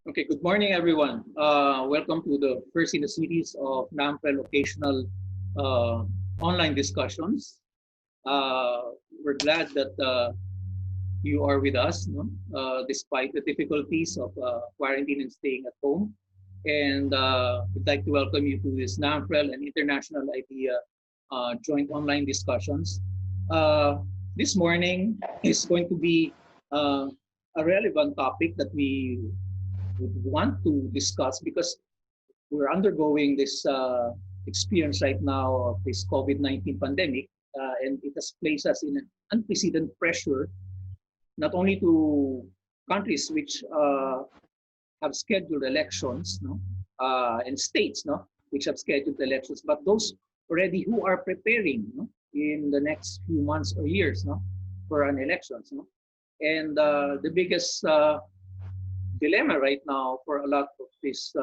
Okay, good morning, everyone. Welcome to the first in a series of NAMFREL occasional uh, online discussions. We're glad that you are with us, despite the difficulties of quarantine and staying at home. And we'd like to welcome you to this NAMFREL and International Idea joint online discussions. This morning is going to be a relevant topic that we would want to discuss because we're undergoing this experience right now of this COVID-19 pandemic, and it has placed us in an unprecedented pressure, not only to countries which have scheduled elections, and states, which have scheduled elections, but those already who are preparing, in the next few months or years, for an elections, and the biggest dilemma right now for a lot of these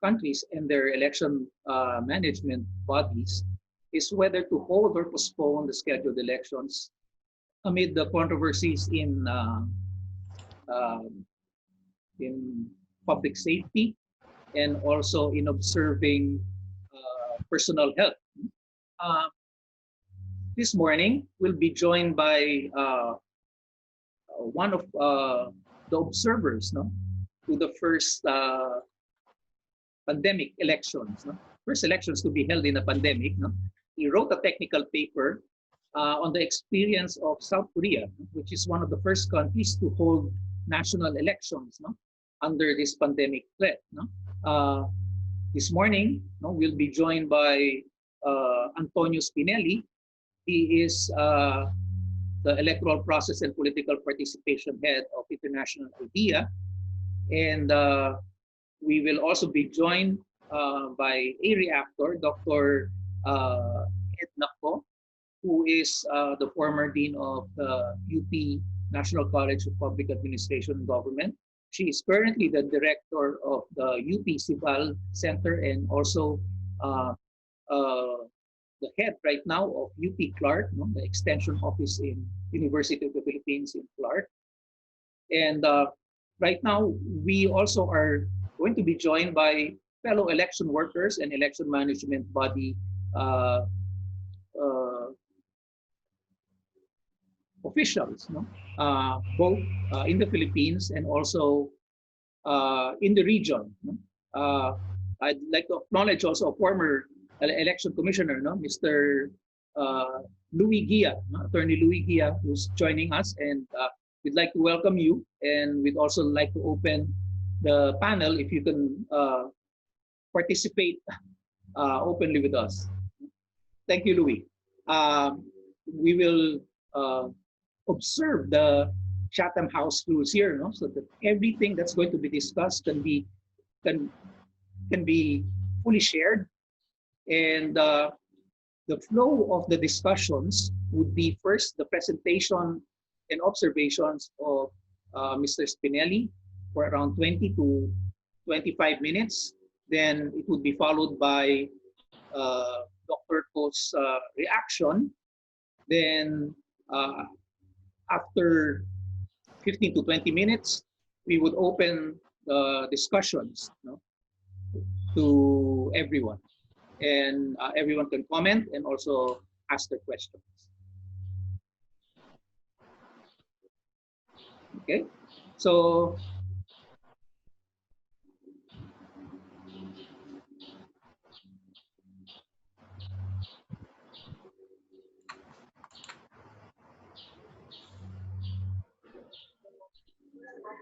countries and their election management bodies is whether to hold or postpone the scheduled elections amid the controversies in public safety and also in observing personal health. Uh, this morning, we'll be joined by one of the observers, to the first pandemic elections, first elections to be held in a pandemic. He wrote a technical paper on the experience of South Korea, which is one of the first countries to hold national elections under this pandemic threat. This morning, we'll be joined by Antonio Spinelli. He is the Electoral Process and Political Participation Head of International IDEA. And we will also be joined by a reactor, Dr. Edna Co, who is the former Dean of the UP National College of Public Administration and Government. She is currently the director of the UP Civil Center and also the head right now of UP Clark, the extension office in University of the Philippines in Clark. And right now, we also are going to be joined by fellow election workers and election management body officials, both in the Philippines and also in the region. I'd like to acknowledge also a former election commissioner, Mr. Louis Gia, Attorney Louis Gia, who's joining us, and we'd like to welcome you, and we'd also like to open the panel if you can participate openly with us. Thank you, Louis. We will observe the Chatham House rules here, so that everything that's going to be discussed can be fully shared. And the flow of the discussions would be first the presentation and observations of Mr. Spinelli for around 20 to 25 minutes. Then it would be followed by Dr. Co's reaction. Then after 15 to 20 minutes, we would open the discussions to everyone. And everyone can comment and also ask their questions. Okay, so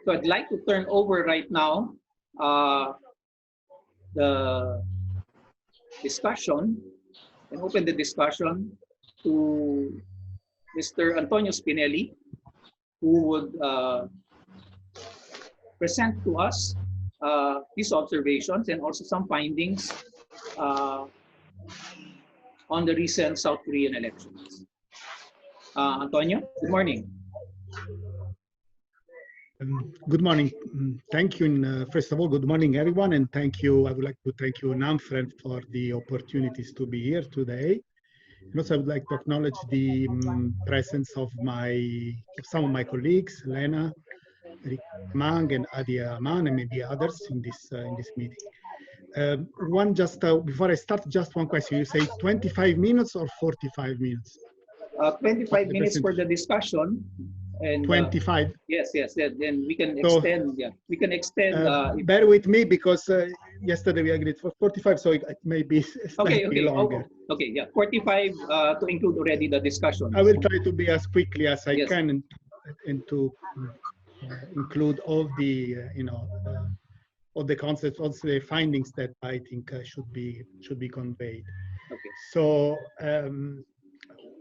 I'd like to turn over right now the discussion and open the discussion to Mr. Antonio Spinelli, who would present to us his observations and also some findings on the recent South Korean elections. Antonio, good morning. Good morning. Thank you. First of all, good morning, everyone, and thank you. I would like to thank you, NAMFREL, for the opportunities to be here today. And also, I would like to acknowledge the presence of some of my colleagues, Lena, Mang and Adia Aman and maybe others in this meeting. Before I start, just one question. You say 25 minutes or 45 minutes? 25 minutes for the discussion, and 25. Yes. Then we can extend. Yeah, we can extend. Bear with me because yesterday we agreed for 45, so it may be slightly longer. Okay, yeah, 45 to include already the discussion. I will try to be as quickly as I can and to include all the all the concepts, also the findings that I think should be conveyed. Okay. So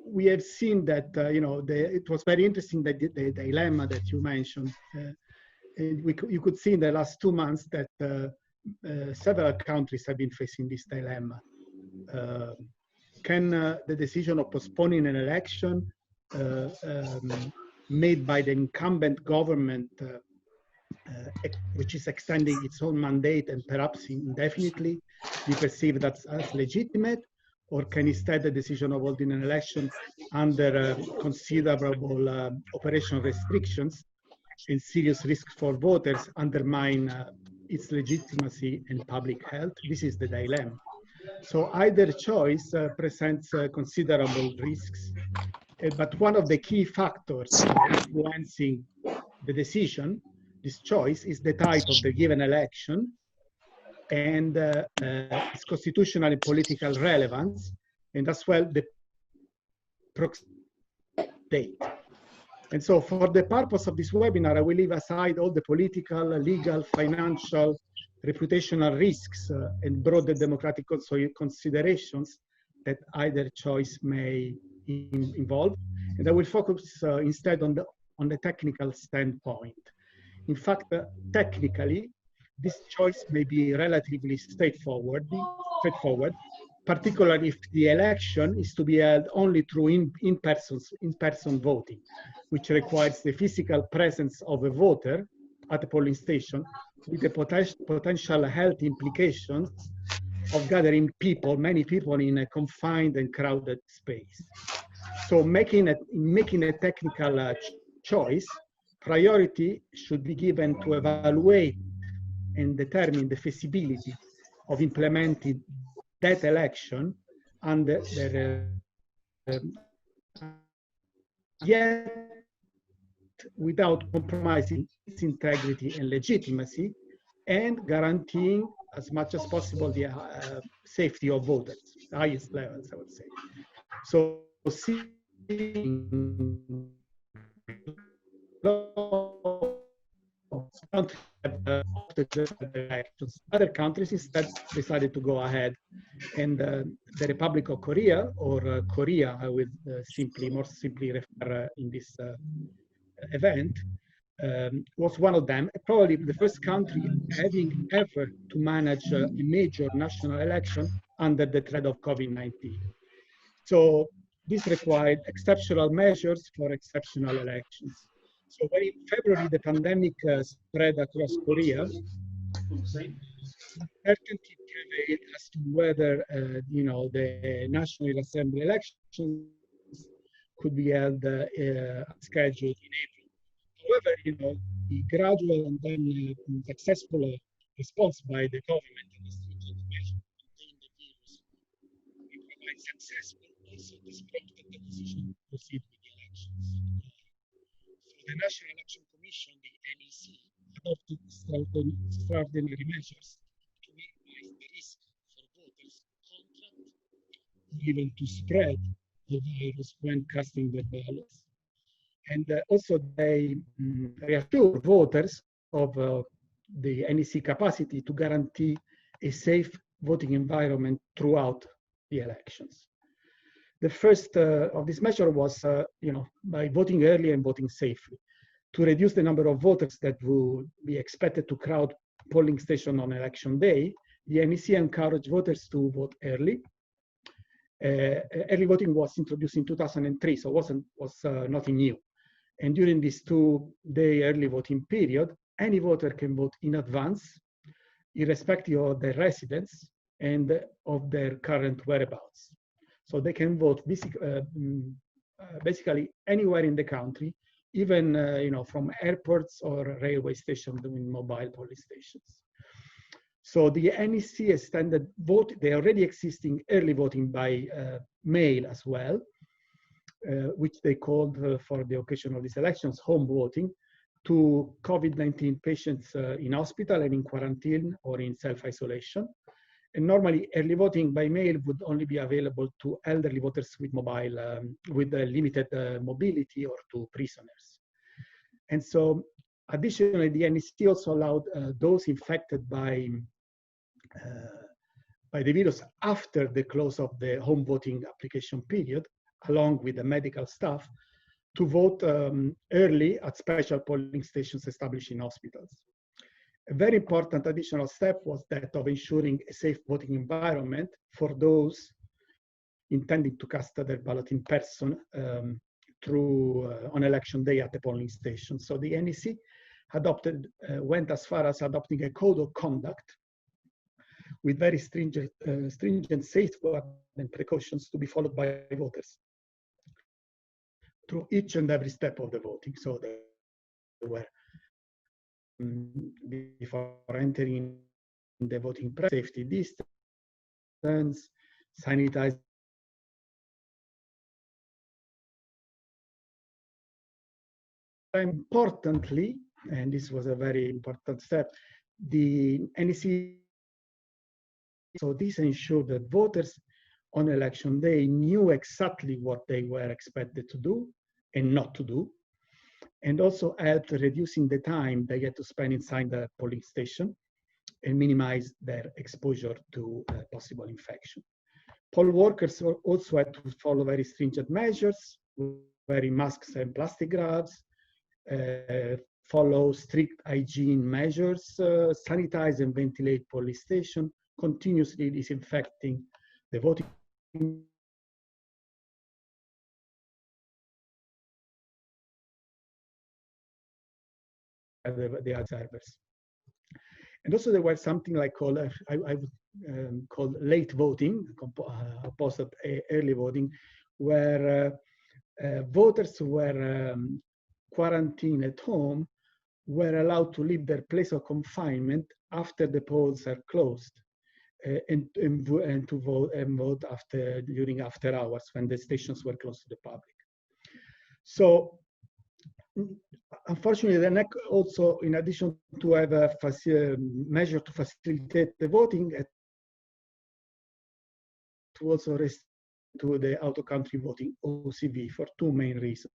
we have seen that it was very interesting that the dilemma that you mentioned. And you could see in the last 2 months that several countries have been facing this dilemma. Can the decision of postponing an election made by the incumbent government, which is extending its own mandate and perhaps indefinitely, be perceived as legitimate? Or can instead the decision of holding an election under considerable operational restrictions and serious risk for voters undermine its legitimacy and public health? This is the dilemma. So either choice presents considerable risks, but one of the key factors influencing the decision, this choice, is the type of the given election and its constitutional and political relevance, and as well the date. And so for the purpose of this webinar, I will leave aside all the political, legal, financial, reputational risks and broader democratic considerations that either choice may involve. And I will focus instead on the technical standpoint. In fact, technically, this choice may be relatively straightforward, particularly if the election is to be held only through in-person voting, which requires the physical presence of a voter at a polling station with the potential health implications of gathering many people in a confined and crowded space. So making a technical choice, priority should be given to evaluate and determine the feasibility of implementing that election under yet without compromising its integrity and legitimacy, and guaranteeing as much as possible the safety of voters, the highest levels, I would say. So other countries instead decided to go ahead, and the Republic of Korea, or Korea, I will more simply refer in this event, was one of them, probably the first country having ever to manage a major national election under the threat of COVID-19. So this required exceptional measures for exceptional elections. So when in February the pandemic spread across Korea, uncertainty prevailed as to whether the National Assembly elections could be held scheduled in April. However, the gradual and then successful response by the government and the stringent measures to contain the virus provide successful. Also, this prompted the decision to proceed with the elections. So the National Election Commission, the NEC, adopted extraordinary measures to minimize the risk for voters to contract or even to spread the virus when casting their ballots. And also they reassure voters of the NEC capacity to guarantee a safe voting environment throughout the elections. The first of this measure was, by voting early and voting safely, to reduce the number of voters that would be expected to crowd polling station on election day. The NEC encouraged voters to vote early. Early voting was introduced in 2003, so was nothing new. And during this 2-day early voting period, any voter can vote in advance, irrespective of their residence and of their current whereabouts. So they can vote basically anywhere in the country, even from airports or railway stations doing mobile polling stations. So the NEC extended vote, the already existing early voting by mail as well, which they called for the occasion of these elections, home voting, to COVID-19 patients in hospital and in quarantine or in self-isolation. And normally, early voting by mail would only be available to elderly voters with limited mobility or to prisoners. And so, additionally, the NEC also allowed those infected by the virus after the close of the home voting application period, along with the medical staff, to vote early at special polling stations established in hospitals. A very important additional step was that of ensuring a safe voting environment for those intending to cast their ballot in person on election day at the polling station. So the NEC went as far as adopting a code of conduct with very stringent safeguards and precautions to be followed by voters through each and every step of the voting. So they were before entering the voting press, safety distance, sanitize. Importantly, and this was a very important step, the NEC, so this ensured that voters on election day knew exactly what they were expected to do and not to do, and also helped reducing the time they had to spend inside the polling station and minimize their exposure to possible infection. Poll workers also had to follow very stringent measures, wearing masks and plastic gloves, follow strict hygiene measures, sanitize and ventilate polling station, continuously disinfecting the voting the observers. And also there was something like called, I would call late voting, opposed to early voting, where voters who were quarantined at home were allowed to leave their place of confinement after the polls are closed, and to vote during after hours when the stations were closed to the public. So unfortunately, the NEC also, in addition to have a measure to facilitate the voting, to also rest to the out-of-country voting, OCV, for two main reasons.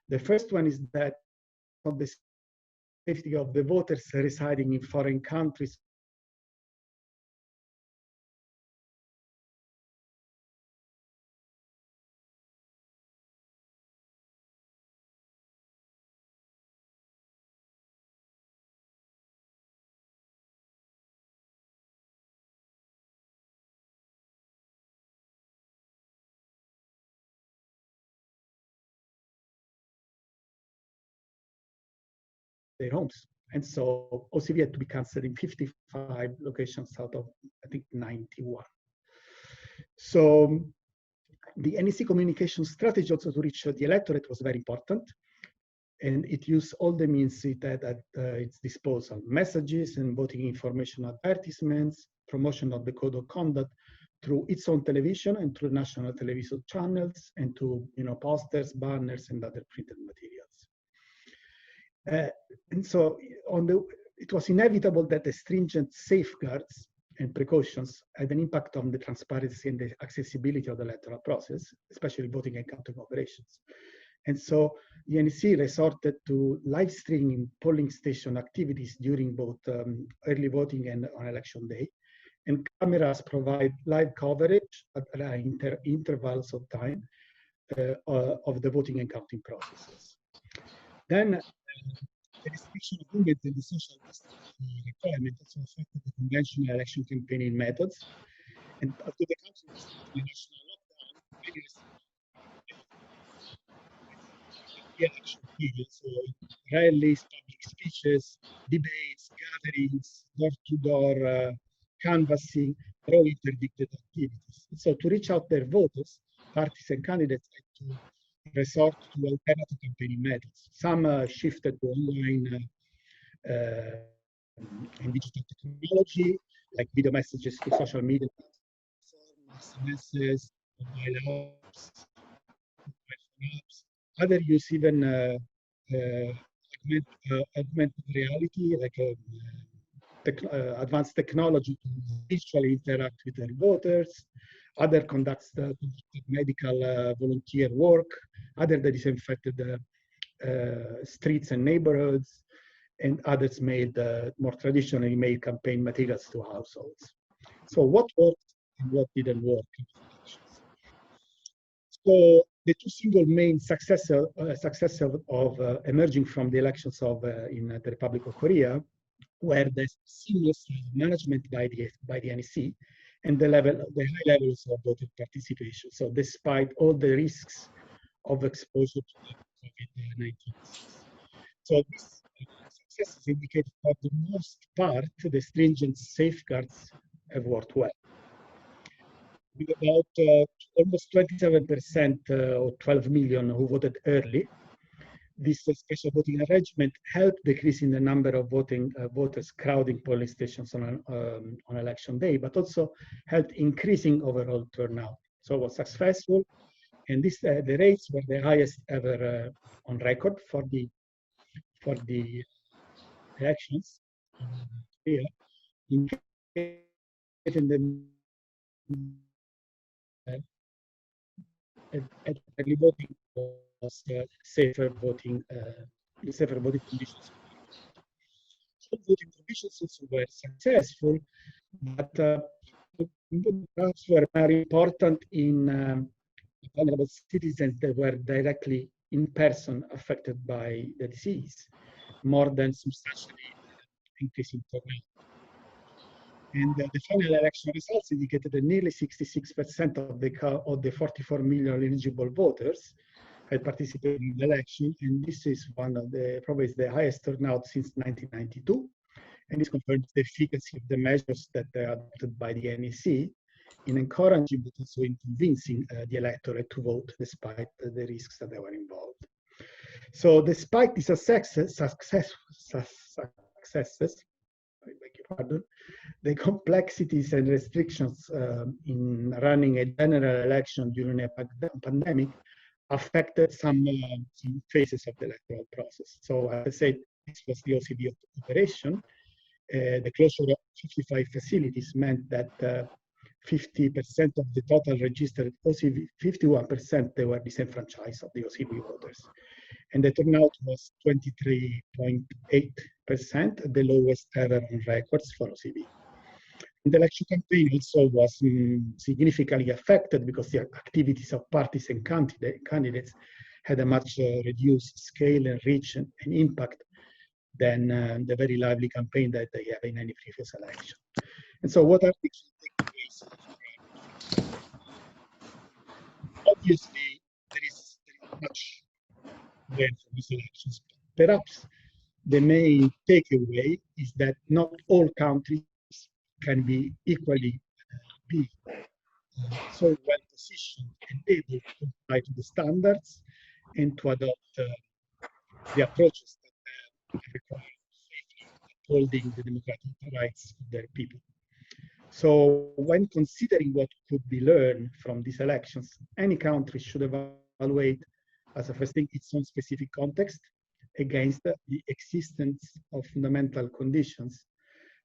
The first one is that of the safety of the voters residing in foreign countries their homes. And so OCV had to be cancelled in 55 locations out of, I think, 91. So the NEC communication strategy also to reach the electorate was very important. And it used all the means it had at its disposal: messages and voting information advertisements, promotion of the code of conduct through its own television and through national television channels, and to posters, banners, and other printed materials. And so it was inevitable that the stringent safeguards and precautions had an impact on the transparency and the accessibility of the electoral process, especially voting and counting operations. And so the NEC resorted to live streaming polling station activities during both early voting and on election day. And cameras provide live coverage at intervals of time of the voting and counting processes. Then the restriction of movement and the social distancing requirement also affected the conventional election campaigning methods. And after the country was in national lockdown, the election period, so rallies, public speeches, debates, gatherings, door-to-door canvassing, are all interdicted activities. So to reach out their voters, parties and candidates had to resort to alternative campaigning methods. Some shifted to online and digital technology, like video messages to social media platforms, SMSs, mobile apps, apps. Others use even augmented reality, like advanced technology to visually interact with their voters. Other conducts medical volunteer work. Other that disinfected streets and neighborhoods, and others made more traditionally made campaign materials to households. So what worked and what didn't work in these elections? So the two single main successes of emerging from the elections of in the Republic of Korea were the seamless management by the NEC and the high levels of voter participation. So despite all the risks of exposure to COVID-19. So this success is indicated for the most part the stringent safeguards have worked well. With about almost 27% or 12 million who voted early, this special voting arrangement helped decreasing the number of voters crowding polling stations on election day, but also helped increasing overall turnout. So it was successful, and the rates were the highest ever on record for the elections here. In the early voting was safer voting conditions. So voting conditions also were successful, but perhaps were very important in vulnerable citizens that were directly in person affected by the disease, more than substantially increasing turnout. And the final election results indicated that nearly 66% of the 44 million eligible voters had participated in the election, and this is one of the probably is the highest turnout since 1992, and this confirms the efficacy of the measures that are adopted by the NEC in encouraging but also in convincing the electorate to vote despite the risks that they were involved. So despite the successes, I beg your pardon, the complexities and restrictions in running a general election during a pandemic affected some phases of the electoral process. So as I said, this was the OCB operation. The closure of 55 facilities meant that 50% of the total registered OCB, 51% they were disenfranchised of the OCB voters. And the turnout was 23.8%, the lowest ever on records for OCB. And the election campaign also was significantly affected because the activities of parties and candidates had a much reduced scale and reach and impact than the very lively campaign that they have in any previous election. And so what are the key takeaways? Obviously, there is much learned from these elections. Perhaps the main takeaway is that not all countries can be equally be so well positioned and able to comply to the standards and to adopt the approaches that require safely upholding the democratic rights of their people. So when considering what could be learned from these elections, any country should evaluate as a first thing its own specific context against the existence of fundamental conditions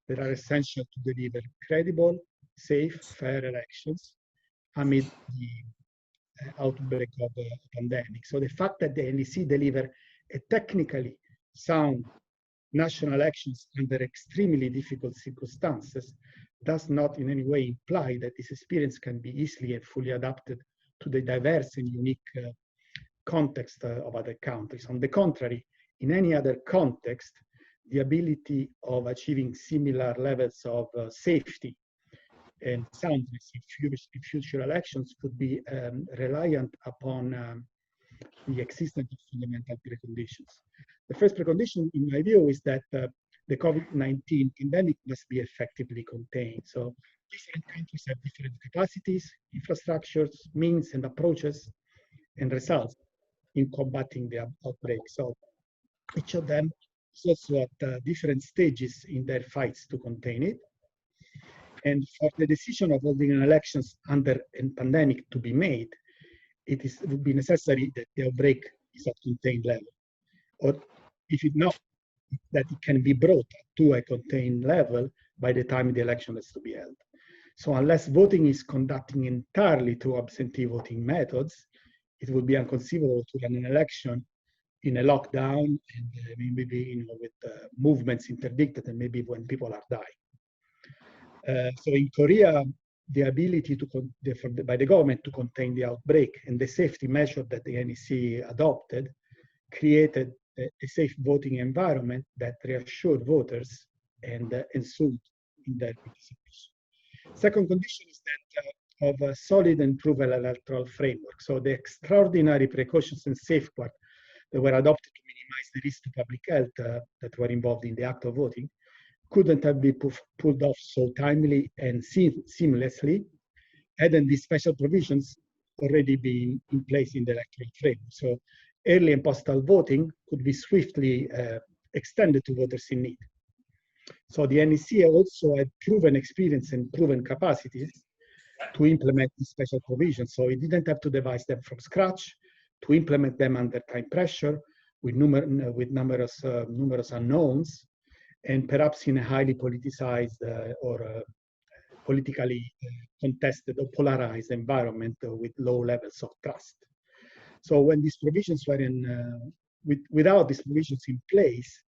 that are essential to deliver credible, safe, fair elections amid the outbreak of a pandemic. So the fact that the NEC deliver a technically sound national elections under extremely difficult circumstances does not in any way imply that this experience can be easily and fully adapted to the diverse and unique context of other countries. On the contrary, in any other context, the ability of achieving similar levels of safety and soundness in future elections could be reliant upon the existence of fundamental preconditions. The first precondition, in my view, is that the COVID-19 pandemic must be effectively contained. So different countries have different capacities, infrastructures, means and approaches and results. in combating the outbreak. So each of them is also at different stages in their fights to contain it. And for the decision of holding an elections under a pandemic to be made, it would be necessary that the outbreak is at contained level, or if it's not, that it can be brought to a contained level by the time the election is to be held. So unless voting is conducting entirely through absentee voting methods, it would be inconceivable to run an election in a lockdown and maybe with movements interdicted and maybe when people are dying. So in Korea, the ability by the government to contain the outbreak and the safety measure that the NEC adopted created a safe voting environment that reassured voters and ensued in their participation. Second condition is that of a solid and proven electoral framework. So the extraordinary precautions and safeguards that were adopted to minimize the risk to public health that were involved in the act of voting couldn't have been pulled off so timely and seamlessly, hadn't these special provisions already been in place in the electoral framework. So early and postal voting could be swiftly extended to voters in need. So the NEC also had proven experience and proven capacities to implement these special provisions. So it didn't have to devise them from scratch, to implement them under time pressure with numerous unknowns, and perhaps in a highly politicized or politically contested or polarized environment with low levels of trust. So when these provisions were without these provisions in place,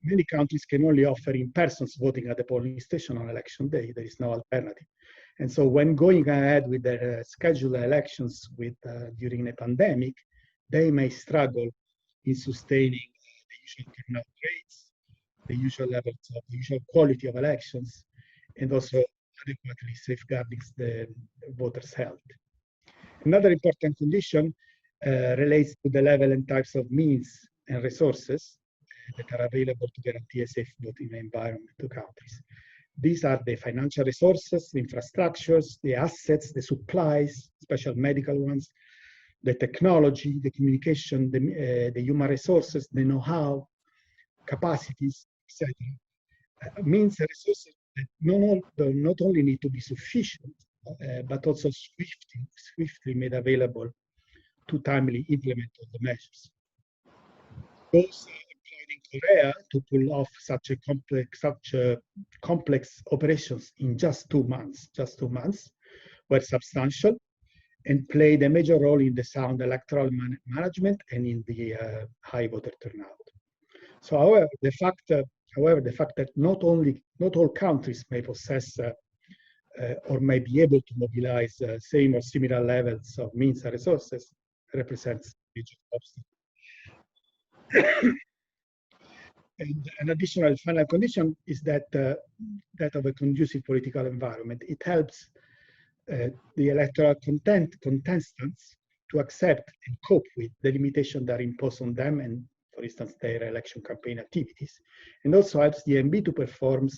many countries can only offer in-person voting at the polling station on election day. There is no alternative. And so when going ahead with their scheduled elections during a pandemic, they may struggle in sustaining the usual turnout rates, the usual levels of the usual quality of elections, and also adequately safeguarding the voters' health. Another important condition relates to the level and types of means and resources that are available to guarantee a safe voting environment to countries. These are the financial resources, the infrastructures, the assets, the supplies, special medical ones, the technology, the communication, the human resources, the know-how, capacities, etc. Means and resources that not only need to be sufficient, but also swiftly made available to timely implement all the measures. Those employed in Korea to pull off such complex operations in just 2 months, were substantial and played a major role in the sound electoral management and in the high voter turnout. So, however, the fact that not all countries may possess or may be able to mobilize same or similar levels of means and resources represents a major obstacle. And an additional final condition is that of a conducive political environment. It helps the electoral contestants to accept and cope with the limitations that are imposed on them and, for instance, their election campaign activities, and also helps the MB to perform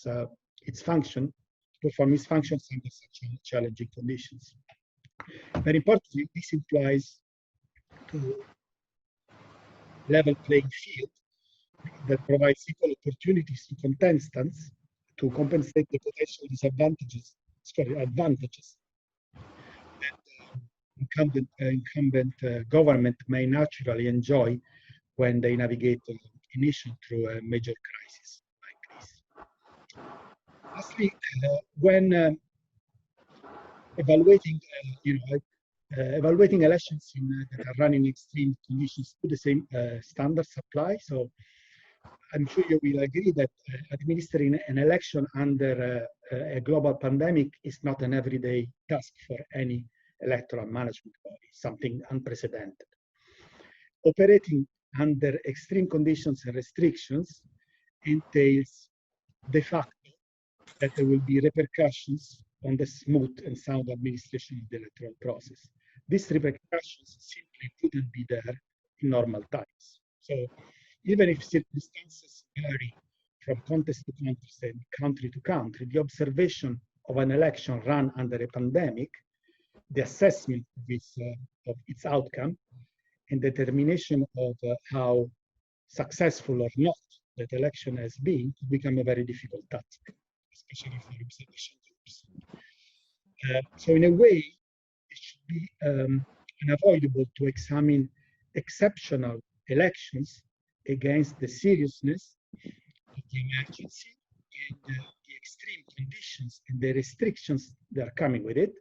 its functions under such challenging conditions. Very importantly, this implies to level playing field that provides equal opportunities to contestants to compensate the potential advantages that incumbent government may naturally enjoy when they navigate a nation through a major crisis like this. Lastly, when evaluating, evaluating elections that are run in extreme conditions, to the same standards apply. So I'm sure you will agree that administering an election under a global pandemic is not an everyday task for any electoral management body, something unprecedented. Operating under extreme conditions and restrictions entails de facto that there will be repercussions on the smooth and sound administration of the electoral process. These repercussions simply couldn't be there in normal times. So even if circumstances vary from contest to contest and country to country, the observation of an election run under a pandemic, the assessment of its outcome, and determination of how successful or not that election has been to become a very difficult task, especially for observation groups. So in a way, it should be unavoidable to examine exceptional elections against the seriousness of the emergency and the extreme conditions and the restrictions that are coming with it,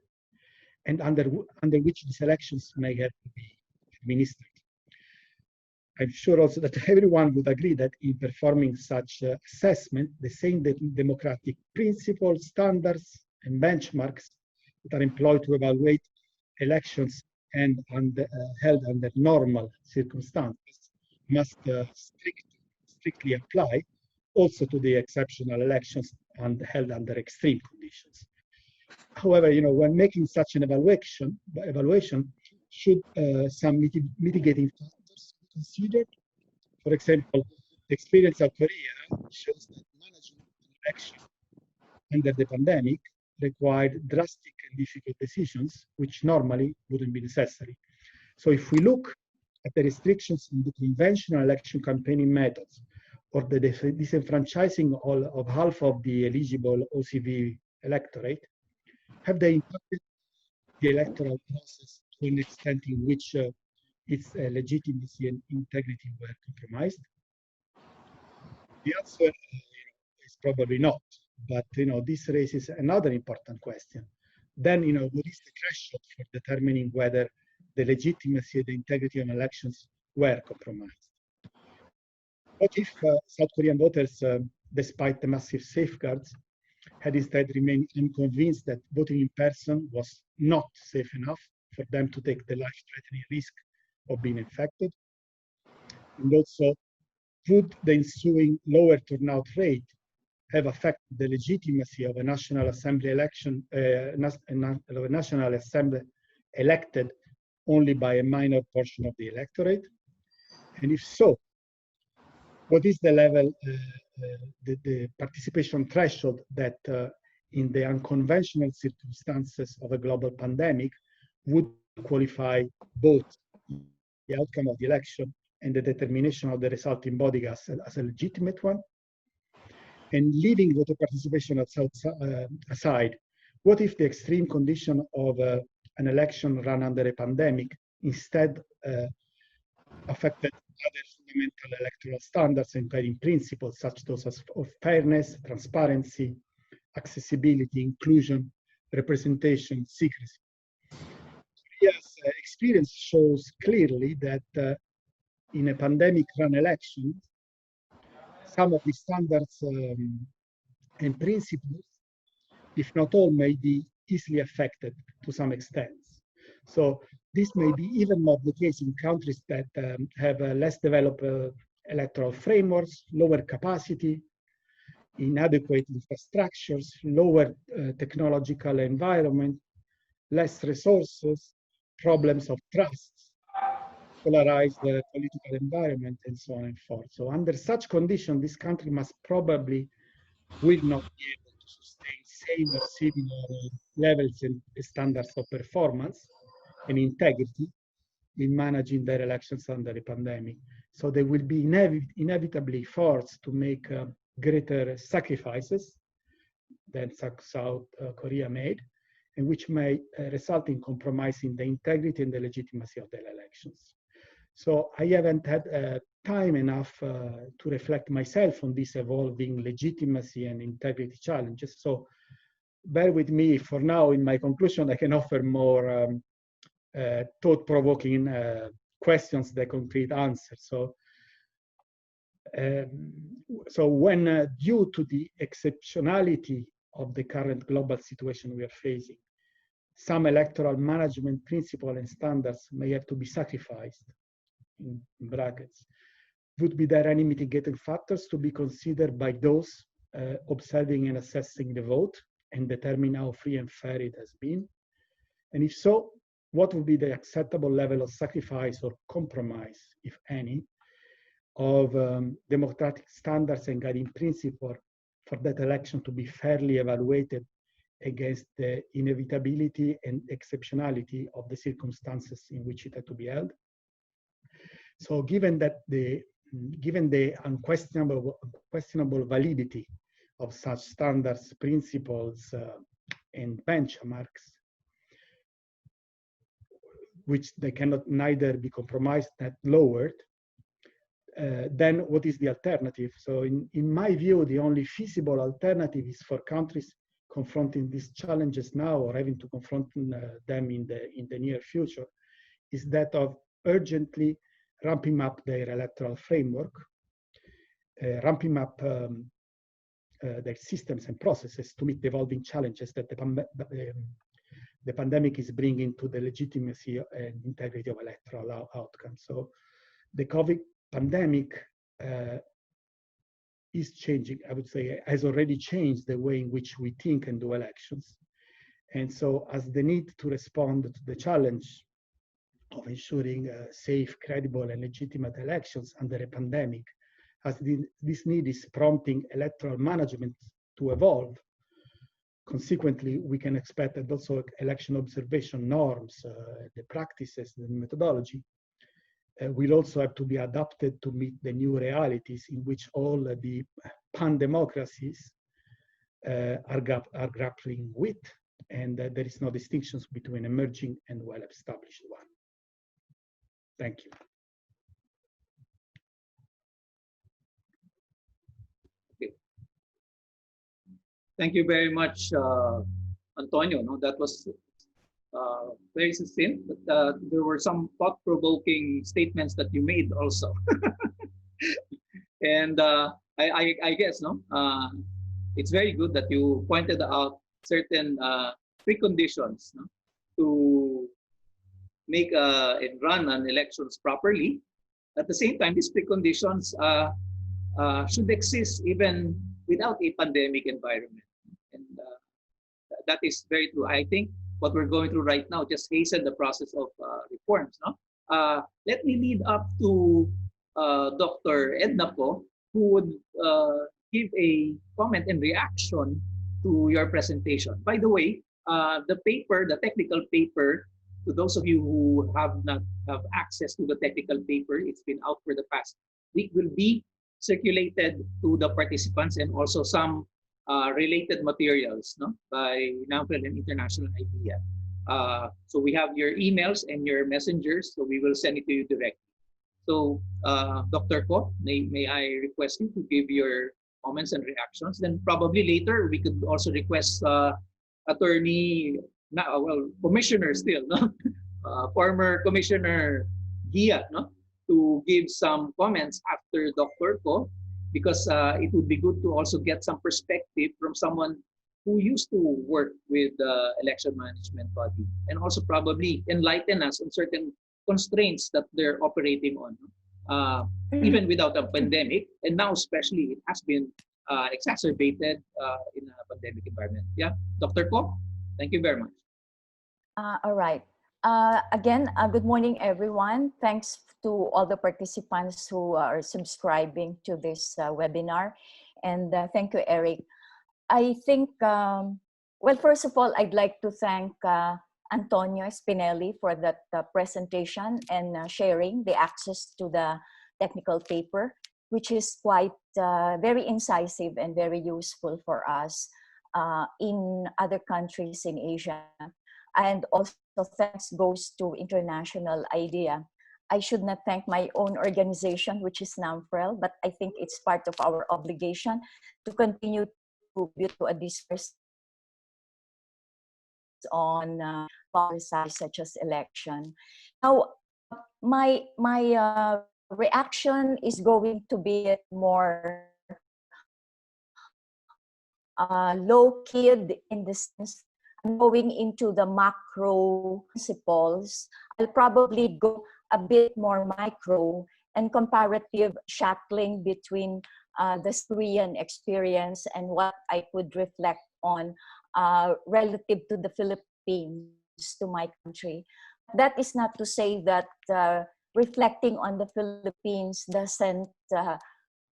and under which these elections may have to be administered. I'm sure also that everyone would agree that in performing such assessment, the same democratic principles, standards, and benchmarks that are employed to evaluate elections and held under normal circumstances must strictly apply also to the exceptional elections and held under extreme conditions. However, when making such an evaluation should some mitigating factors be considered. For example, the experience of Korea shows that managing an election under the pandemic required drastic and difficult decisions, which normally wouldn't be necessary. So if we look at the restrictions in the conventional election campaigning methods, or the disenfranchising of half of the eligible OCV electorate, have they impacted the electoral process to an extent in which its legitimacy and integrity were compromised? The answer is probably not. But this raises another important question. Then, what is the threshold for determining whether the legitimacy and the integrity of elections were compromised? What if South Korean voters, despite the massive safeguards, had instead remained unconvinced that voting in person was not safe enough for them to take the life-threatening risk of being infected? And also, would the ensuing lower turnout rate have affected the legitimacy of a National Assembly election, a National Assembly elected only by a minor portion of the electorate? And if so, what is the level, the participation threshold that in the unconventional circumstances of a global pandemic would qualify both the outcome of the election and the determination of the resulting body as a legitimate one? And leaving voter participation aside, what if the extreme condition of an election run under a pandemic instead affected other fundamental electoral standards and guiding principles, such those as of fairness, transparency, accessibility, inclusion, representation, secrecy? Korea's experience shows clearly that in a pandemic-run election, some of the standards and principles, if not all, may be easily affected to some extent. So this may be even more the case in countries that have less developed electoral frameworks, lower capacity, inadequate infrastructures, lower technological environment, less resources, problems of trust, polarized political environment, and so on and forth. So under such conditions, this country must probably will not be able to sustain same or similar levels and standards of performance and integrity in managing their elections under a pandemic. So they will be inevitably forced to make greater sacrifices than South Korea made, and which may result in compromising the integrity and the legitimacy of their elections. So I haven't had time enough to reflect myself on these evolving legitimacy and integrity challenges. So bear with me for now. In my conclusion, I can offer more thought-provoking questions than concrete answers. So when due to the exceptionality of the current global situation we are facing, some electoral management principles and standards may have to be sacrificed, in brackets. Would be there any mitigating factors to be considered by those observing and assessing the vote and determine how free and fair it has been? And if so, what would be the acceptable level of sacrifice or compromise, if any, of democratic standards and guiding principles for that election to be fairly evaluated against the inevitability and exceptionality of the circumstances in which it had to be held? So given the unquestionable validity of such standards, principles, and benchmarks, which they cannot neither be compromised nor lowered, then what is the alternative? So in my view, the only feasible alternative is for countries confronting these challenges now or having to confront them in the near future, is that of urgently ramping up their electoral framework, ramping up their systems and processes to meet the evolving challenges that the pandemic is bringing to the legitimacy and integrity of electoral outcomes. So the COVID pandemic is changing, I would say, has already changed the way in which we think and do elections. And so as the need to respond to the challenge of ensuring safe, credible, and legitimate elections under a pandemic, as this need is prompting electoral management to evolve, consequently, we can expect that also election observation norms, the practices, the methodology, will also have to be adapted to meet the new realities in which all the pan-democracies are grappling with, and there is no distinctions between emerging and well-established one. Thank you. Thank you very much, Antonio. No, that was very succinct, but there were some thought-provoking statements that you made also. And I guess it's very good that you pointed out certain preconditions to make and run an elections properly. At the same time, these preconditions should exist even without a pandemic environment. And that is very true. I think what we're going through right now just hasten the process of reforms. Let me lead up to Dr. Edna Co, who would give a comment and reaction to your presentation. By the way, the paper, the technical paper, to those of you who have not have access to the technical paper, it's been out for the past week, will be circulated to the participants, and also some related materials by NAMFREL and International IDEA. So we have your emails and your messengers, so we will send it to you directly. So Dr. Ko, may I request you to give your comments and reactions? Then probably later we could also request Attorney, Commissioner still, former Commissioner Gia, to give some comments after Dr. Ko, because it would be good to also get some perspective from someone who used to work with the election management body, and also probably enlighten us on certain constraints that they're operating on, even without a pandemic. And now especially it has been exacerbated in a pandemic environment. Yeah, Dr. Ko, thank you very much. All right. Again, good morning, everyone. Thanks to all the participants who are subscribing to this webinar. And thank you, Eric. I think, well, first of all, I'd like to thank Antonio Spinelli for that presentation and sharing the access to the technical paper, which is quite very incisive and very useful for us in other countries in Asia. And also thanks goes to International IDEA. I should not thank my own organization, which is NAMFREL, but I think it's part of our obligation to continue to contribute to a discourse on policies such as election. Now, my reaction is going to be more low-key in the sense going into the macro principles. I'll probably go a bit more micro and comparative shackling between the Syrian experience and what I could reflect on relative to the Philippines, to my country. That is not to say that reflecting on the Philippines doesn't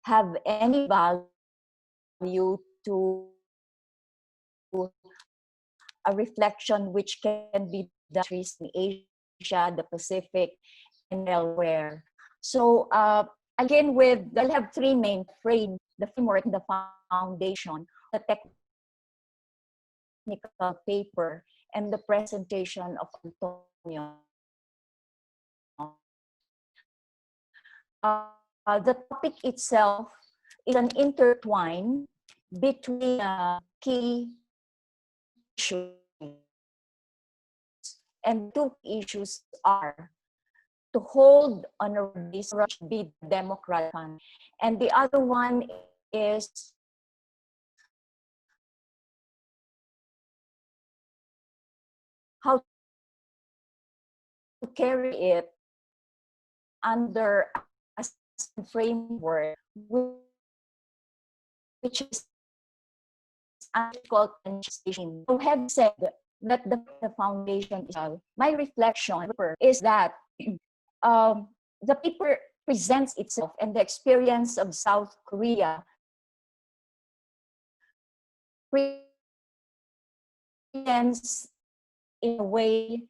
have any value to a reflection which can be done in Asia, the Pacific, and elsewhere. So again, I'll have three main the framework, the foundation, the technical paper, and the presentation of Antonio. The topic itself is an intertwine between key issues. And two issues are to hold on a base be democratic, and the other one is how to carry it under a framework which is called constitution. So having said that the foundation is my reflection is that the paper presents itself and the experience of South Korea presents in a way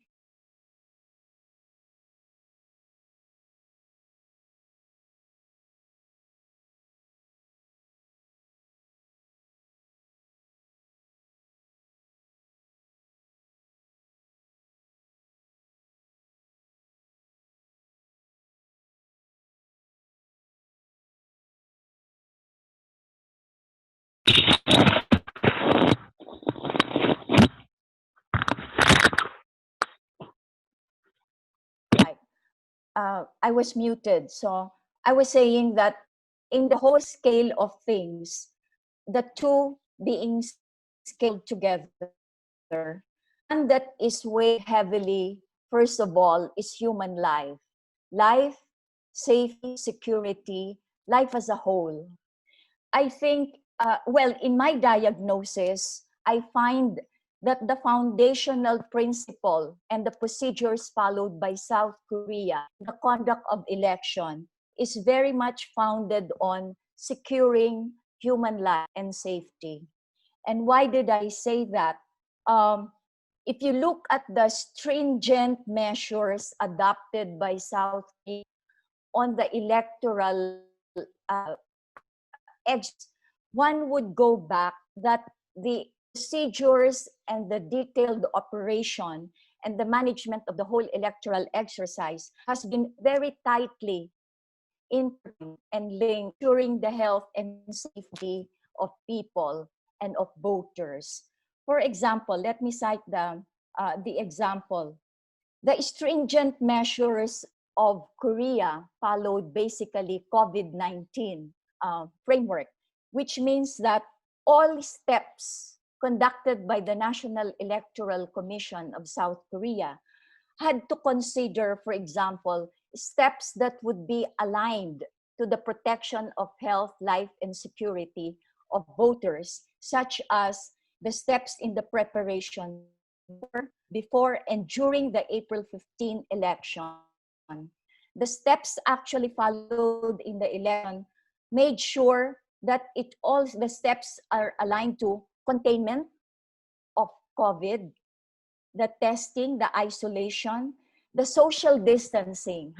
I was muted. So I was saying that in the whole scale of things, the two being scaled together, one that is weighed heavily, first of all, is human life. Life, safety, security, life as a whole. I think, well, in my diagnosis, I find that the foundational principle and the procedures followed by South Korea, the conduct of election, is very much founded on securing human life and safety. And why did I say that? If you look at the stringent measures adopted by South Korea on the electoral edge, one would go back that the procedures and the detailed operation and the management of the whole electoral exercise has been very tightly intertwined and linked during the health and safety of people and of voters. For example, let me cite the example. The stringent measures of Korea followed basically COVID-19 framework, which means that all steps conducted by the National Electoral Commission of South Korea had to consider, for example, steps that would be aligned to the protection of health, life, and security of voters, such as the steps in the preparation before and during the April 15 election. The steps actually followed in the election made sure that the steps are aligned to containment of COVID, the testing, the isolation, the social distancing.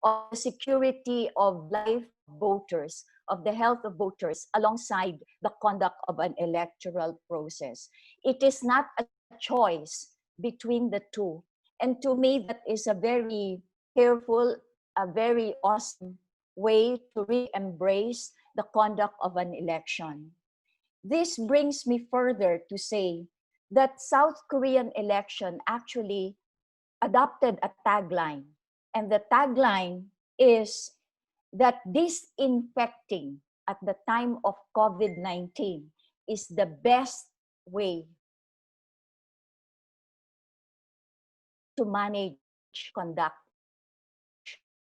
Of the security of life of voters, of the health of voters, alongside the conduct of an electoral process. It is not a choice between the two. And to me, that is a very careful, a very awesome way to re-embrace the conduct of an election. This brings me further to say that South Korean election actually adopted a tagline. And the tagline is that disinfecting at the time of COVID-19 is the best way to manage conduct.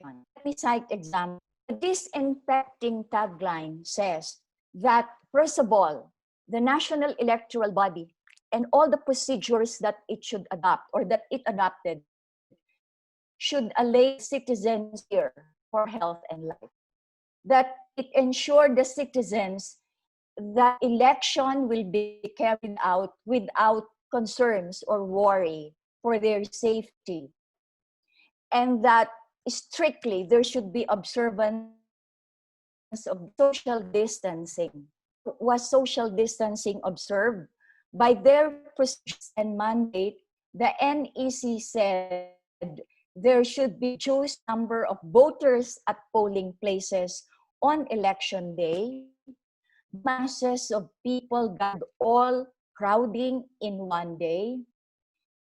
Let me cite example. The disinfecting tagline says that, first of all, the National Electoral Body and all the procedures that it should adopt or that it adopted should allay citizens' fear for health and life. That it ensured the citizens that election will be carried out without concerns or worry for their safety, and that strictly there should be observance of social distancing. Was social distancing observed? By their procedures and mandate, the NEC said there should be reduced number of voters at polling places on election day. Masses of people gathered, all crowding in one day.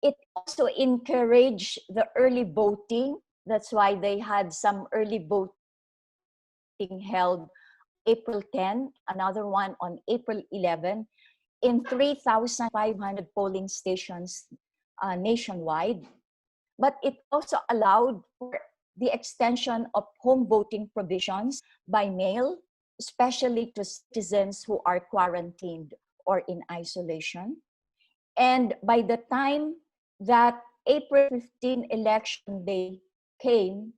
It also encouraged the early voting. That's why they had some early voting held April 10, another one on April 11, in 3,500 polling stations nationwide. But it also allowed for the extension of home voting provisions by mail, especially to citizens who are quarantined or in isolation. And by the time that April 15 election day came,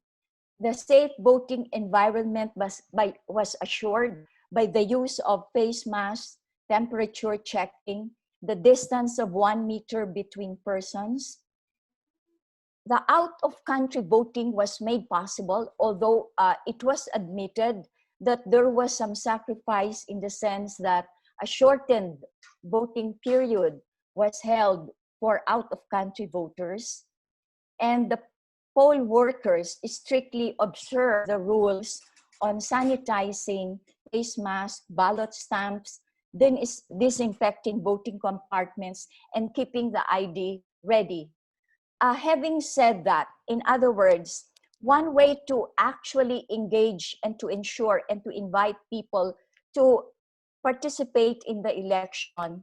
the safe voting environment was assured by the use of face masks, temperature checking, the distance of 1 meter between persons. The out-of-country voting was made possible, although it was admitted that there was some sacrifice in the sense that a shortened voting period was held for out-of-country voters, and the poll workers strictly observed the rules on sanitizing face masks, ballot stamps, then is disinfecting voting compartments, and keeping the ID ready. Having said that, in other words, one way to actually engage and to ensure and to invite people to participate in the election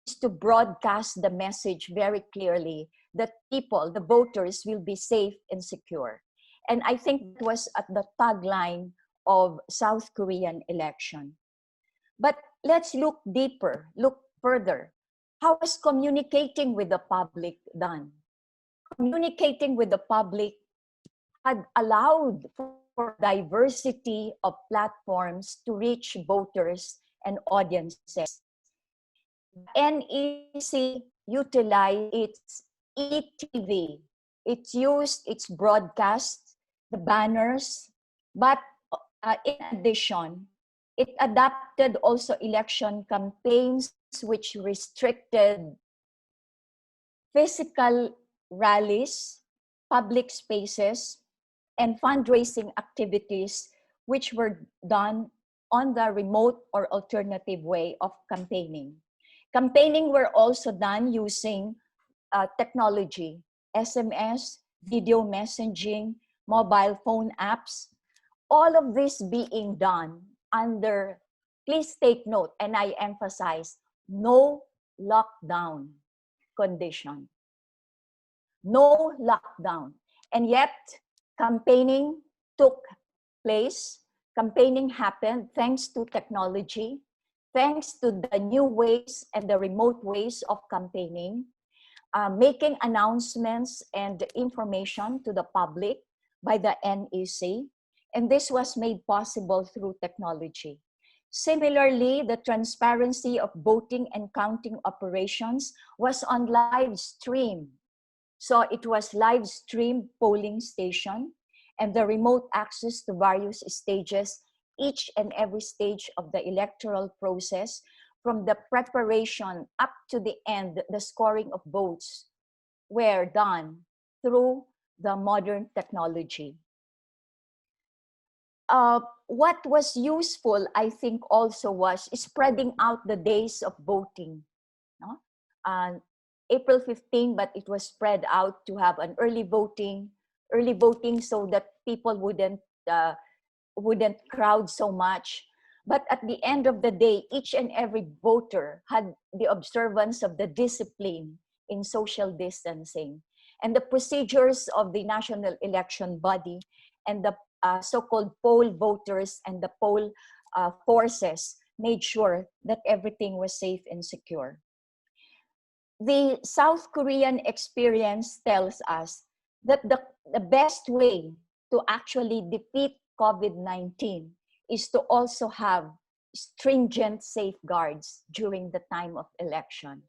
is to broadcast the message very clearly that people, the voters, will be safe and secure. And I think it was at the tagline of South Korean election. But let's look deeper, look further. How was communicating with the public done? Communicating with the public had allowed for diversity of platforms to reach voters and audiences. NEC utilized its ETV. It used its broadcast, the banners, but in addition, it adapted also election campaigns which restricted physical rallies, public spaces, and fundraising activities which were done on the remote or alternative way of campaigning. Campaigning were also done using technology, SMS, video messaging, mobile phone apps, all of this being done under, please take note, and I emphasize, no lockdown condition. No lockdown. And yet, campaigning took place. Campaigning happened thanks to technology, thanks to the new ways and the remote ways of campaigning, making announcements and information to the public by the NEC. And this was made possible through technology. Similarly, the transparency of voting and counting operations was on live stream. So it was live stream polling station and the remote access to various stages, each and every stage of the electoral process, from the preparation up to the end, the scoring of votes were done through the modern technology. What was useful, I think, also was spreading out the days of voting. No? April 15, but it was spread out to have an early voting so that people wouldn't crowd so much. But at the end of the day, each and every voter had the observance of the discipline in social distancing. And the procedures of the National Election Body and the so-called poll voters and the poll forces made sure that everything was safe and secure. The South Korean experience tells us that the best way to actually defeat COVID-19 is to also have stringent safeguards during the time of election.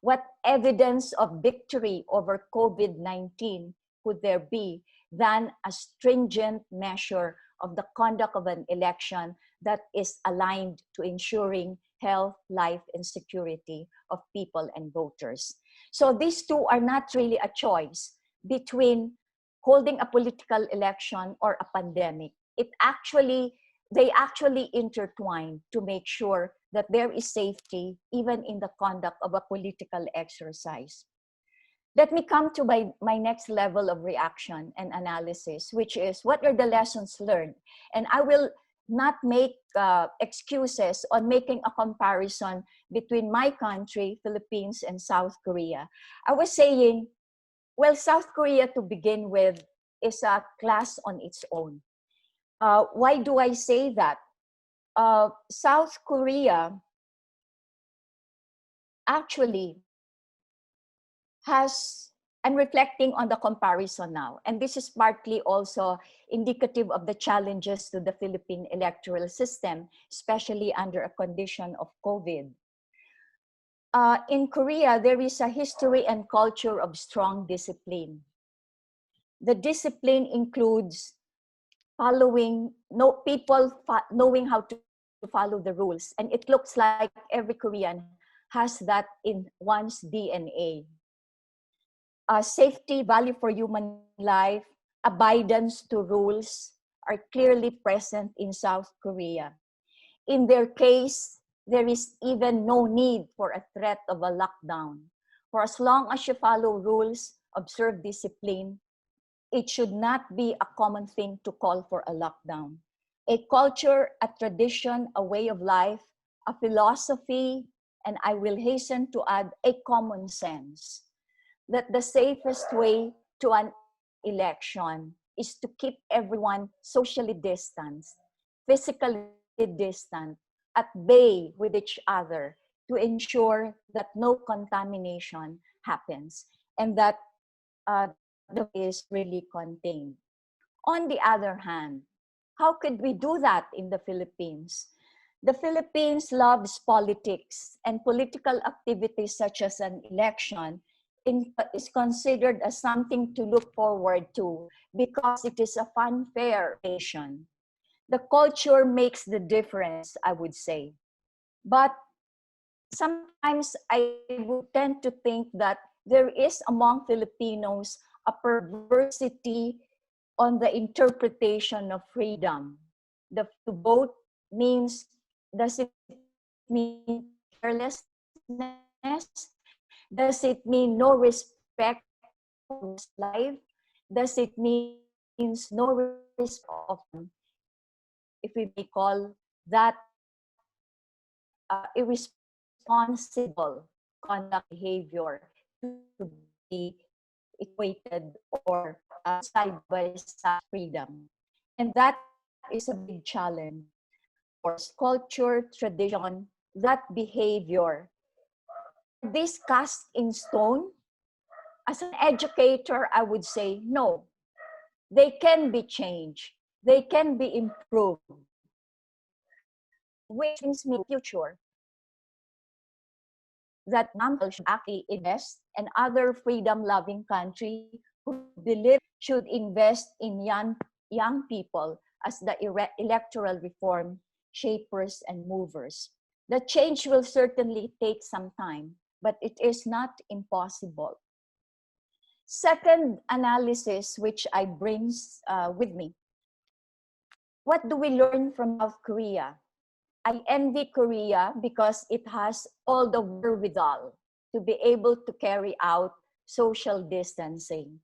What evidence of victory over COVID-19 could there be than a stringent measure of the conduct of an election that is aligned to ensuring health, life, and security of people and voters? So these two are not really a choice between holding a political election or a pandemic. They actually intertwine to make sure that there is safety even in the conduct of a political exercise. Let me come to my next level of reaction and analysis, which is what are the lessons learned? And I will not make excuses on making a comparison between my country, Philippines, and South Korea. I was saying, well, South Korea, to begin with, is a class on its own. Why do I say that? South Korea actually I'm reflecting on the comparison now, and this is partly also indicative of the challenges to the Philippine electoral system, especially under a condition of COVID. In Korea, there is a history and culture of strong discipline. The discipline includes knowing how to follow the rules. And it looks like every Korean has that in one's DNA. Safety, value for human life, abidance to rules are clearly present in South Korea. In their case, there is even no need for a threat of a lockdown. For as long as you follow rules, observe discipline, it should not be a common thing to call for a lockdown. A culture, a tradition, a way of life, a philosophy, and I will hasten to add a common sense that the safest way to an election is to keep everyone socially distanced, physically distant, at bay with each other to ensure that no contamination happens and that the is really contained. On the other hand, how could we do that in the Philippines? The Philippines loves politics, and political activities such as an election is considered as something to look forward to because it is a fanfare nation. The culture makes the difference, I would say. But sometimes I would tend to think that there is among Filipinos a perversity on the interpretation of freedom. The to vote means, does it mean carelessness? Does it mean no respect for life? Does it mean no respect of, if we may call that irresponsible conduct behavior to be equated or side by side freedom? And that is a big challenge. For culture, tradition, that behavior. This cast in stone? As an educator, I would say no. They can be changed. They can be improved. Which brings me to the future that NAMFREL should actually invest, and other freedom-loving country who believe should invest in young people as the electoral reform shapers and movers. The change will certainly take some time, but it is not impossible. Second analysis, which I bring with me. What do we learn from South Korea? I envy Korea because it has all the wherewithal to be able to carry out social distancing.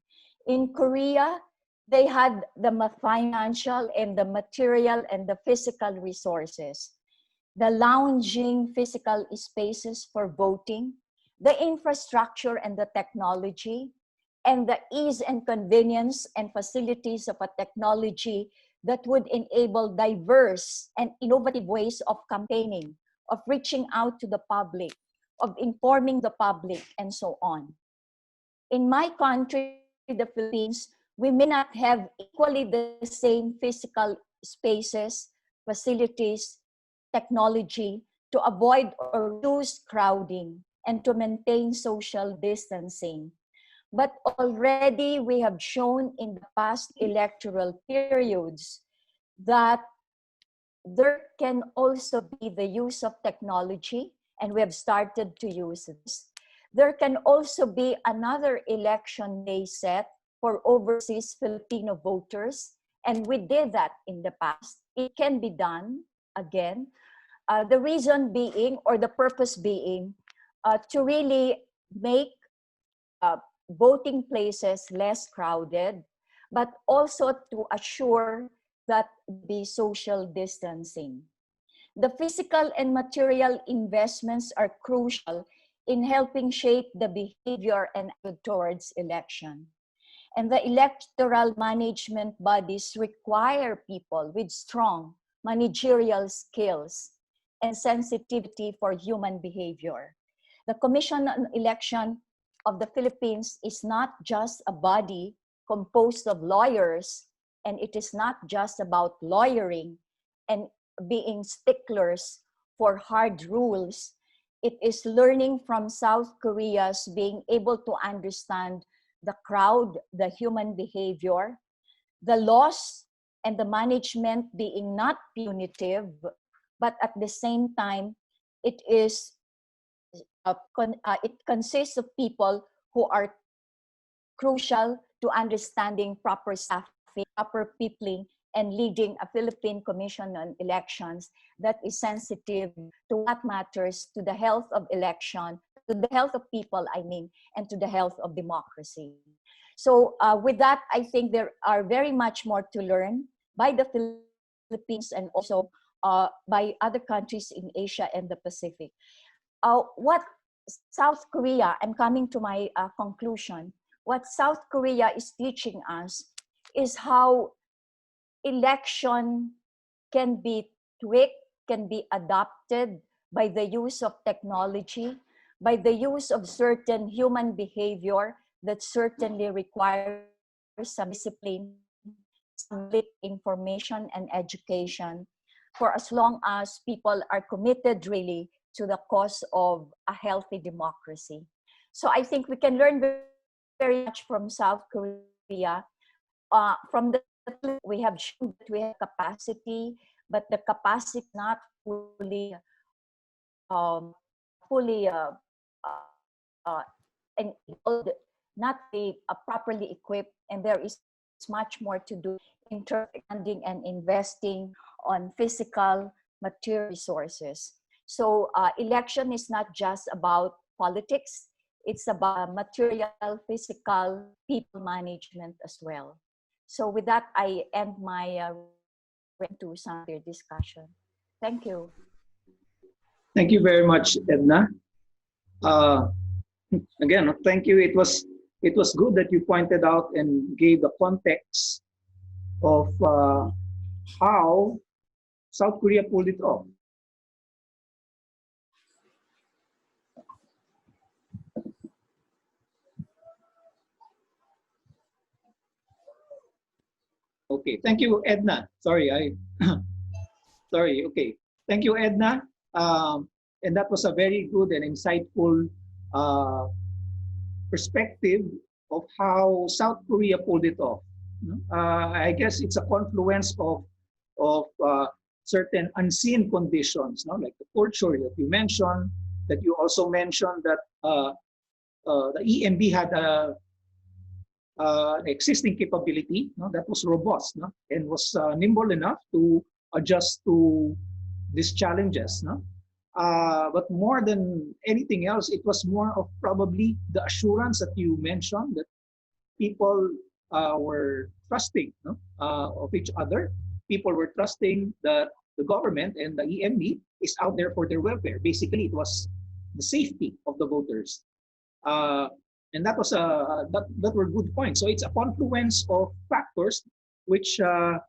In Korea, they had the financial and the material and the physical resources, the lounging physical spaces for voting, the infrastructure and the technology, and the ease and convenience and facilities of a technology that would enable diverse and innovative ways of campaigning, of reaching out to the public, of informing the public, and so on. In my country, the Philippines, we may not have equally the same physical spaces, facilities, technology to avoid or reduce crowding and to maintain social distancing. But already we have shown in the past electoral periods that there can also be the use of technology, and we have started to use this. There can also be another election day set for overseas Filipino voters, and we did that in the past. It can be done again. The reason being, or the purpose being, to really make uh, voting places less crowded, but also to assure that be social distancing. The physical and material investments are crucial in helping shape the behavior and attitude towards election. And the electoral management bodies require people with strong managerial skills and sensitivity for human behavior. The Commission on Election of the Philippines is not just a body composed of lawyers, and it is not just about lawyering and being sticklers for hard rules. It is learning from South Korea's being able to understand the crowd, the human behavior, the laws and the management being not punitive, but at the same time, it is it consists of people who are crucial to understanding proper staffing, proper peopling, and leading a Philippine Commission on Elections that is sensitive to what matters to the health of election, to the health of people, I mean, and to the health of democracy. So with that, I think there are very much more to learn by the Philippines and also by other countries in Asia and the Pacific. What South Korea, I'm coming to my conclusion, what South Korea is teaching us is how election can be tweaked, can be adopted by the use of technology, by the use of certain human behavior that certainly requires some discipline, some information and education, for as long as people are committed really to the cause of a healthy democracy. So I think we can learn very much from South Korea. From the we have shown that we have capacity, but the capacity is not fully fully uh, enabled, not properly equipped, and there is much more to do in terms of funding and investing on physical material resources. So election is not just about politics, it's about material, physical, people management as well. So with that, I end my to some discussion. Thank you. Thank you very much, Edna. Uh, Again, thank you. It was good that you pointed out and gave the context of how South Korea pulled it off. Okay, thank you, Edna. Sorry, sorry. Okay, thank you, Edna. And that was a very good and insightful uh, perspective of how South Korea pulled it off. I guess it's a confluence of certain unseen conditions, no? Like the culture that you mentioned, that you also mentioned that the EMB had an existing capability, no? That was robust, no? And was nimble enough to adjust to these challenges. No? But more than anything else, it was more of probably the assurance that you mentioned that people were trusting, no? Of each other. People were trusting that the government and the EMB is out there for their welfare. Basically, it was the safety of the voters. And that was that were good points. So it's a confluence of factors which had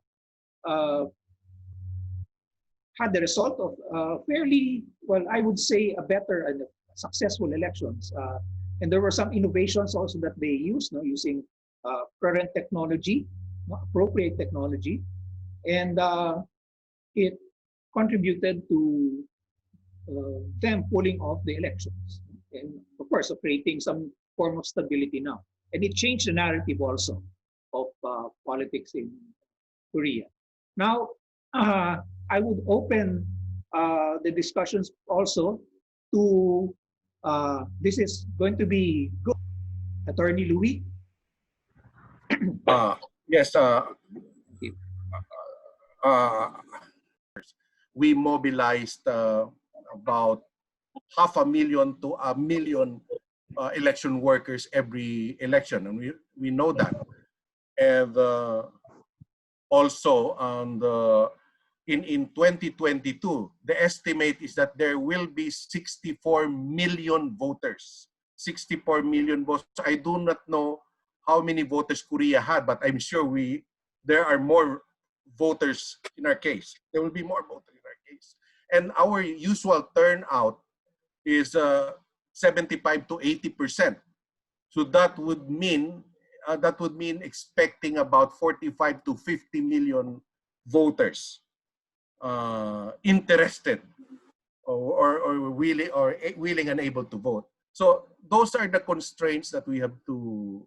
the result of fairly, well, I would say, a better and successful elections. And there were some innovations also that they used, no, using current technology, appropriate technology, and it contributed to them pulling off the elections, and of course, of creating some form of stability now. And it changed the narrative also of politics in Korea. Now, I would open the discussions also to this is going to be good. Attorney Louis. Yes, we mobilized about 500,000 to 1,000,000 election workers every election, and we know that. And also on the in 2022, the estimate is that there will be 64 million voters. 64 million votes. I do not know how many voters Korea had, but I'm sure there are more voters in our case. There will be more voters in our case. And our usual turnout is 75 to 80%. So that would mean expecting about 45 to 50 million voters interested or willing and able to vote. So those are the constraints that we have to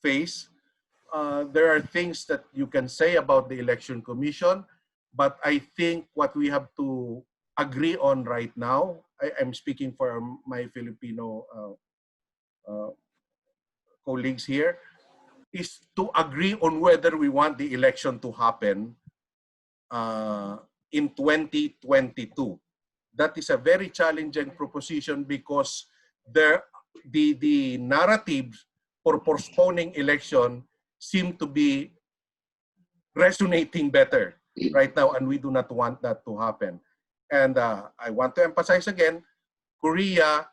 face. There are things that you can say about the Election Commission, but I think what we have to agree on right now, I'm speaking for my Filipino colleagues here, is to agree on whether we want the election to happen in 2022. That is a very challenging proposition because the narratives for postponing election seem to be resonating better right now, and we do not want that to happen. And I want to emphasize again, Korea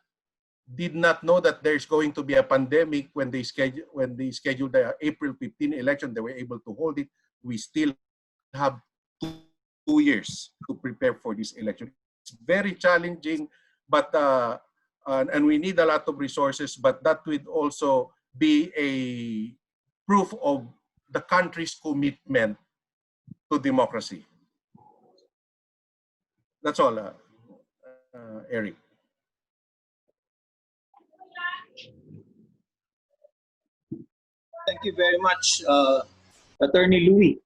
did not know that there's going to be a pandemic when they scheduled the April 15 election. They were able to hold it. We still have 2 years to prepare for this election. It's very challenging, but and we need a lot of resources, but that would also be a proof of the country's commitment to democracy. That's all, Eric. Thank you very much, Attorney Louis.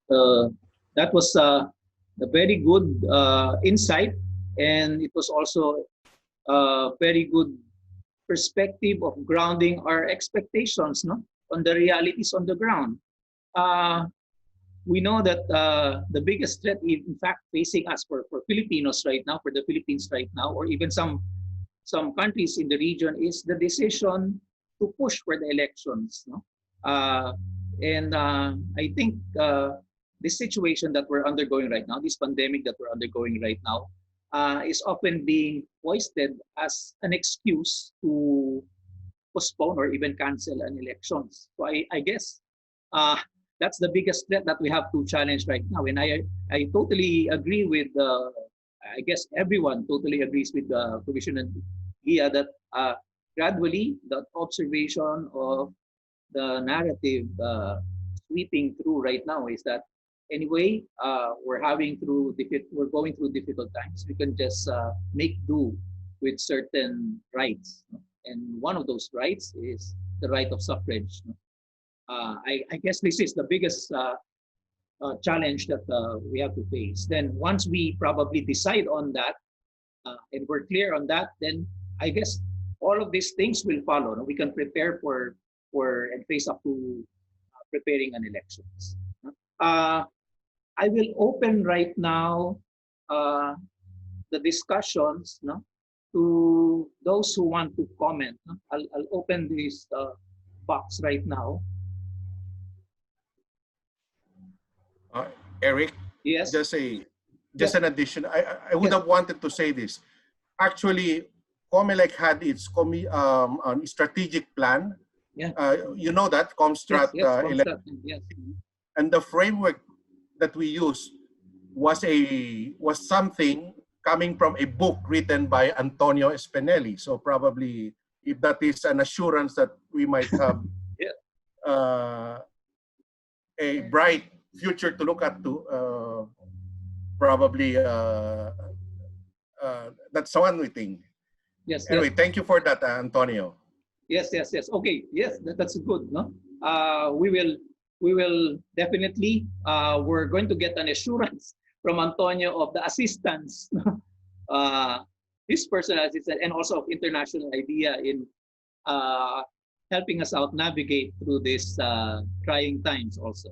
That was a very good insight, and it was also a very good perspective of grounding our expectations, no, on the realities on the ground. We know that the biggest threat, in fact, facing us for Filipinos right now, for the Philippines right now, or even some countries in the region, is the decision to push for the elections. No? And I think this situation that we're undergoing right now, this pandemic that we're undergoing right now, is often being hoisted as an excuse to postpone or even cancel an elections. So I guess that's the biggest threat that we have to challenge right now. And I totally agree with, I guess everyone totally agrees with Commissioner Gia that gradually the observation of the narrative sweeping through right now is that anyway, we're going through difficult times. We can just make do with certain rights, and one of those rights is the right of suffrage. I guess this is the biggest challenge that we have to face. Then once we probably decide on that and we're clear on that, then I guess all of these things will follow. No? We can prepare for and face up to preparing an elections. I will open right now the discussions, no, to those who want to comment. No? I'll open this box right now. Eric, Yes. just an addition. I would have wanted to say this. Actually, COMELEC had its strategic plan. Yeah. You know that COMSTRAT, yes. And the framework that we used was something coming from a book written by Antonio Spinelli. So probably if that is an assurance that we might have a bright future to look at too. Probably that's one we think. Yes, Anyway, yes. thank you for that, Antonio. Yes, yes, yes. Okay, yes, that's good. No, we will definitely. We're going to get an assurance from Antonio of the assistance, uh, his personal assistant, and also of international idea in uh, helping us out navigate through these trying times. Also,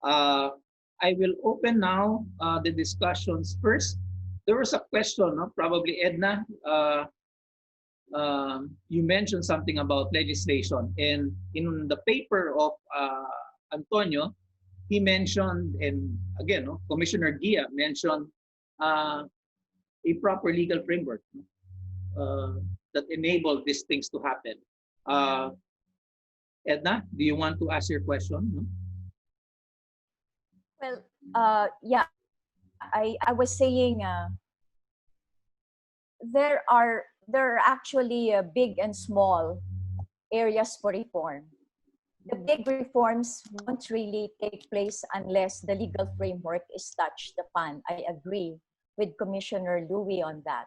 uh, I will open now the discussions first. There was a question, no? Probably Edna. You mentioned something about legislation, and in the paper of Antonio, he mentioned, and again, no, Commissioner Gia mentioned uh, a proper legal framework uh, that enabled these things to happen. Uh, Edna, do you want to ask your question? No? Well, yeah, I was saying there are actually big and small areas for reform. The big reforms won't really take place unless the legal framework is touched upon. I agree with Commissioner Louis on that.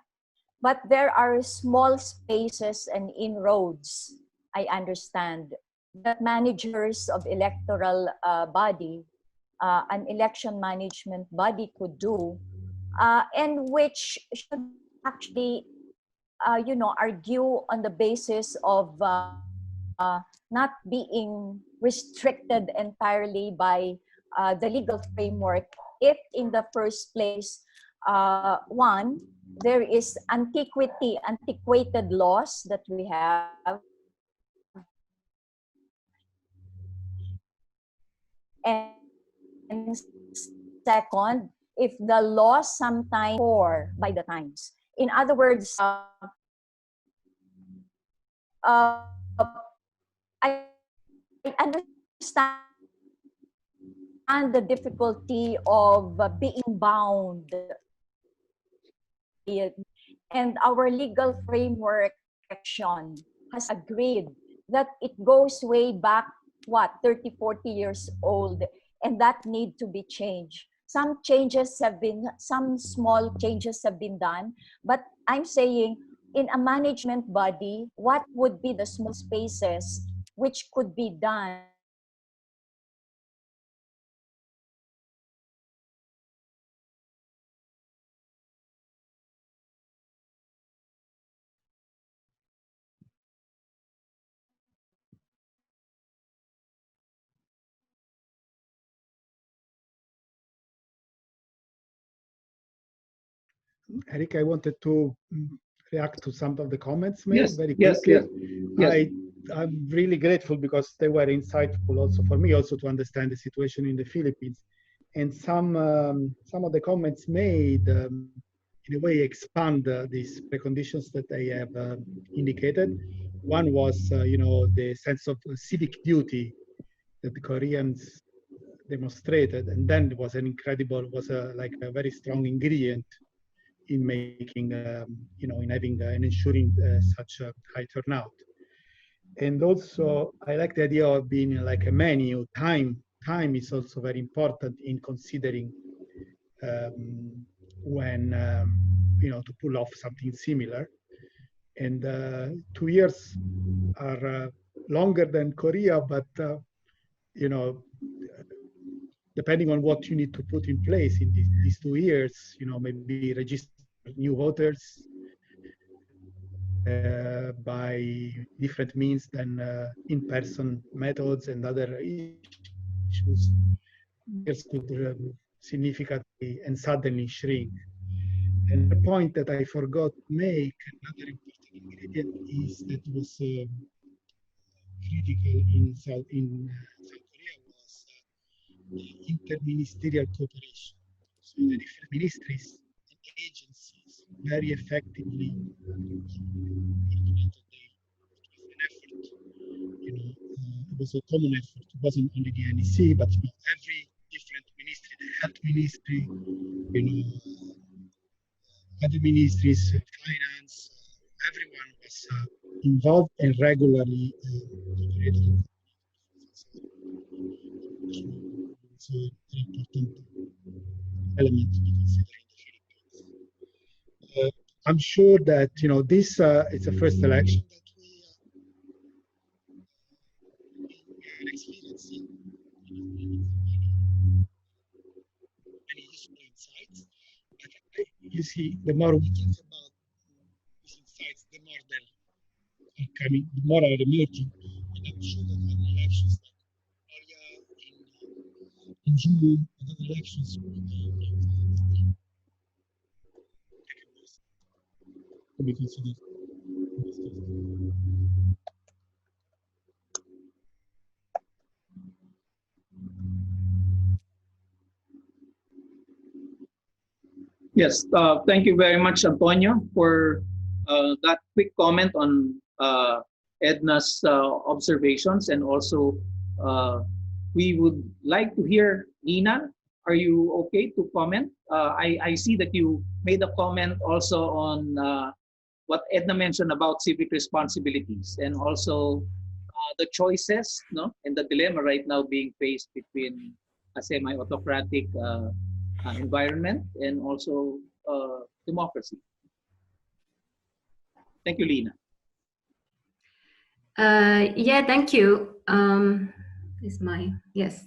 But there are small spaces and inroads, I understand, that managers of electoral body, an election management body could do, and which should actually, argue on the basis of not being restricted entirely by the legal framework if in the first place, one, there is antiquated laws that we have, and second, if the law sometimes for by the times. In other words, I understand the difficulty of being bound, and our legal framework section has agreed that it goes way back, 30-40 years old, and that need to be changed. Some small changes have been done, but I'm saying in a management body, what would be the small spaces which could be done Eric, I wanted to react to some of the comments made Yes, very yes, quickly. yes. I'm really grateful because they were insightful also for me also to understand the situation in the Philippines. And some of the comments made in a way expand these preconditions that I have indicated. One was, the sense of civic duty that the Koreans demonstrated, and then it was like a very strong ingredient in making, in having and ensuring such a high turnout. And also, I like the idea of being like a menu. Time is also very important in considering when, to pull off something similar. And 2 years are longer than Korea, but, depending on what you need to put in place in these 2 years, maybe register new voters by different means than in-person methods and other issues, years could significantly and suddenly shrink. And the point that I forgot to make, another important ingredient, is that was critical in South Korea was interministerial cooperation. So the different ministries and agencies very effectively coordinated. It was a common effort. It wasn't only the NEC, but every different ministry, the health ministry, other ministries, finance, everyone was involved and regularly cooperated. also an important element to be considered in the Philippines. I'm sure that this is the first election that we are experiencing. Many useful insights. But you see, the more we think about these insights, the more they're coming, the more are emerging. And I'm sure that other elections like Australia in June, and other elections will be considered. Yes, thank you very much, Antonio, for that quick comment on Edna's observations. And also, we would like to hear Nina. Are you okay to comment? I see that you made a comment also on what Edna mentioned about civic responsibilities, and also the choices, no, and the dilemma right now being faced between a semi-autocratic environment and also democracy. Thank you, Lina. Yeah, thank you. Yes.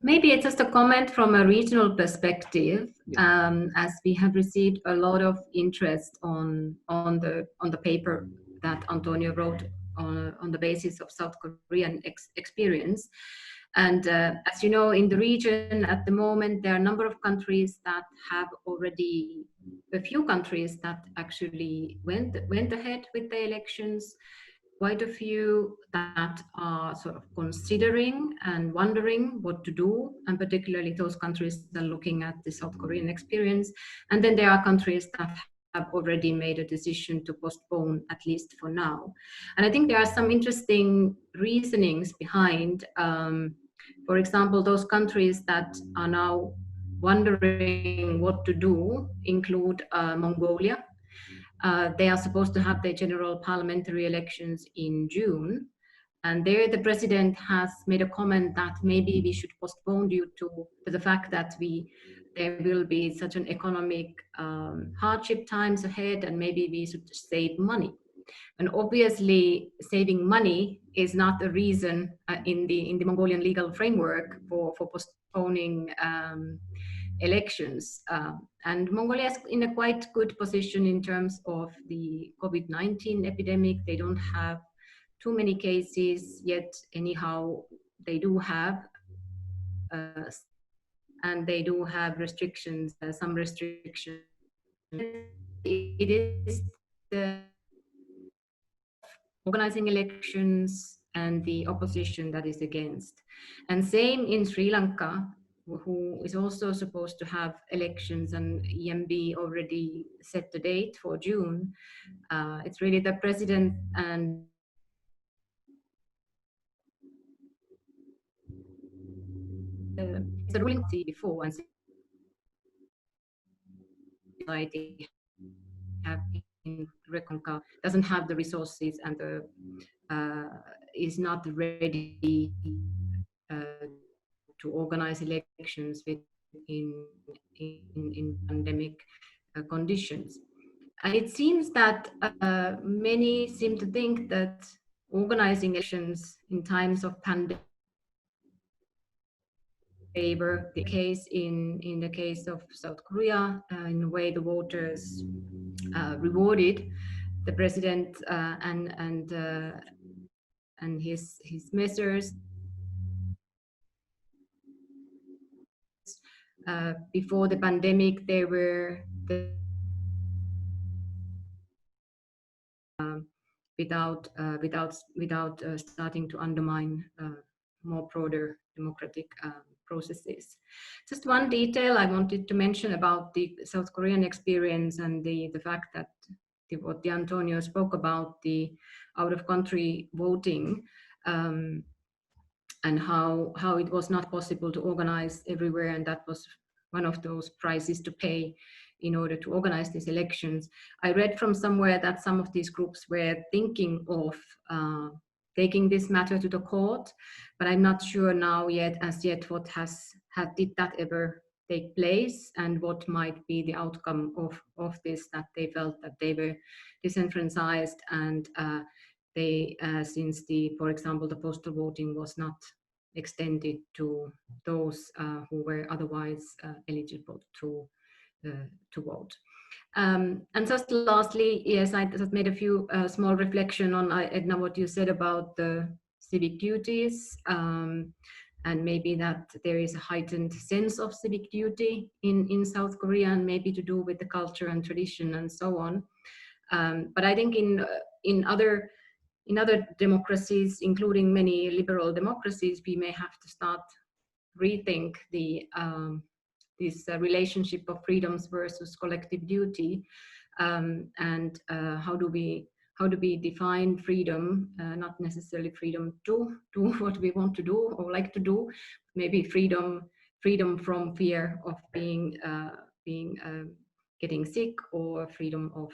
Maybe it's just a comment from a regional perspective, as we have received a lot of interest on the paper that Antonio wrote on the basis of South Korean experience. And as you know, in the region at the moment, there are a number of countries that have already, a few countries that actually went ahead with the elections, quite a few that are sort of considering and wondering what to do, and particularly those countries that are looking at the South Korean experience. And then there are countries that have already made a decision to postpone, at least for now. And I think there are some interesting reasonings behind, for example, those countries that are now wondering what to do include Mongolia. They are supposed to have their general parliamentary elections in June. And there the president has made a comment that maybe we should postpone due to the fact that there will be such an economic hardship times ahead, and maybe we should save money. And obviously, saving money is not a reason in the Mongolian legal framework for postponing elections. And Mongolia is in a quite good position in terms of the COVID-19 epidemic. They don't have too many cases yet, anyhow. They do have, and they do have restrictions, some restrictions. It is the organizing elections and the opposition that is against. And same in Sri Lanka, who is also supposed to have elections, and EMB already set the date for June. It's really the president and it's a ruling before, and society have in Rekonka doesn't have the resources and is not ready to organize elections in pandemic conditions. And it seems that many seem to think that organizing elections in times of pandemic favor the case in the case of South Korea. In a way, the voters rewarded the president and his measures. Before the pandemic, they were without starting to undermine more broader democratic processes. Just one detail I wanted to mention about the South Korean experience and the fact that what Antonio spoke about, the out-of-country voting, and how it was not possible to organize everywhere, and that was one of those prices to pay in order to organize these elections. I read from somewhere that some of these groups were thinking of taking this matter to the court, but I'm not sure now as yet what did that ever take place, and what might be the outcome of this, that they felt that they were disenfranchised, and they, since for example, the postal voting was not extended to those who were otherwise eligible to vote. And just lastly, yes, I just made a few small reflection on, Edna, what you said about the civic duties, and maybe that there is a heightened sense of civic duty in South Korea, and maybe to do with the culture and tradition and so on. But I think in other democracies, including many liberal democracies, we may have to start rethink this relationship of freedoms versus collective duty, and how do we define freedom? Not necessarily freedom to do what we want to do or like to do, maybe freedom from fear of getting sick, or freedom of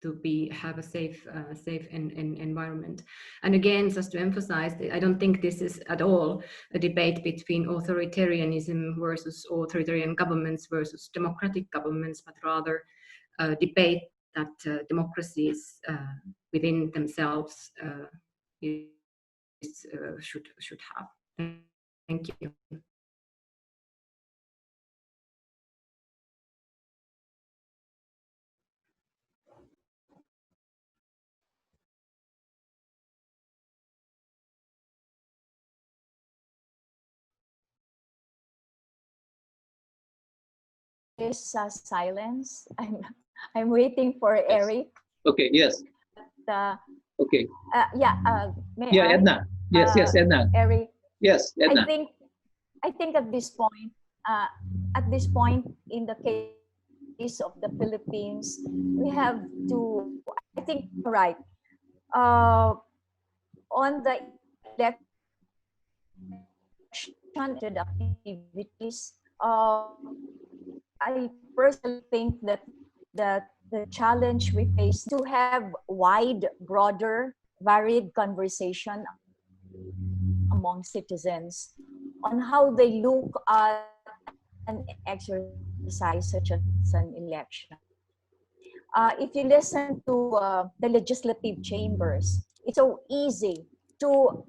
to have a safe environment. And again, just to emphasize, I don't think this is at all a debate between authoritarianism versus authoritarian governments versus democratic governments, but rather a debate that democracies within themselves should have. Thank you. Is silence. I'm waiting for Eric. Okay. Yes. Okay. May Yeah, I? Edna. Yes. Yes, Edna. Eric. Yes, Edna. I think at this point in the case of the Philippines, we have to. I think right. On the election activities, I personally think that the challenge we face to have wide, broader, varied conversation among citizens on how they look at an exercise such as an election. If you listen to the legislative chambers, it's so easy to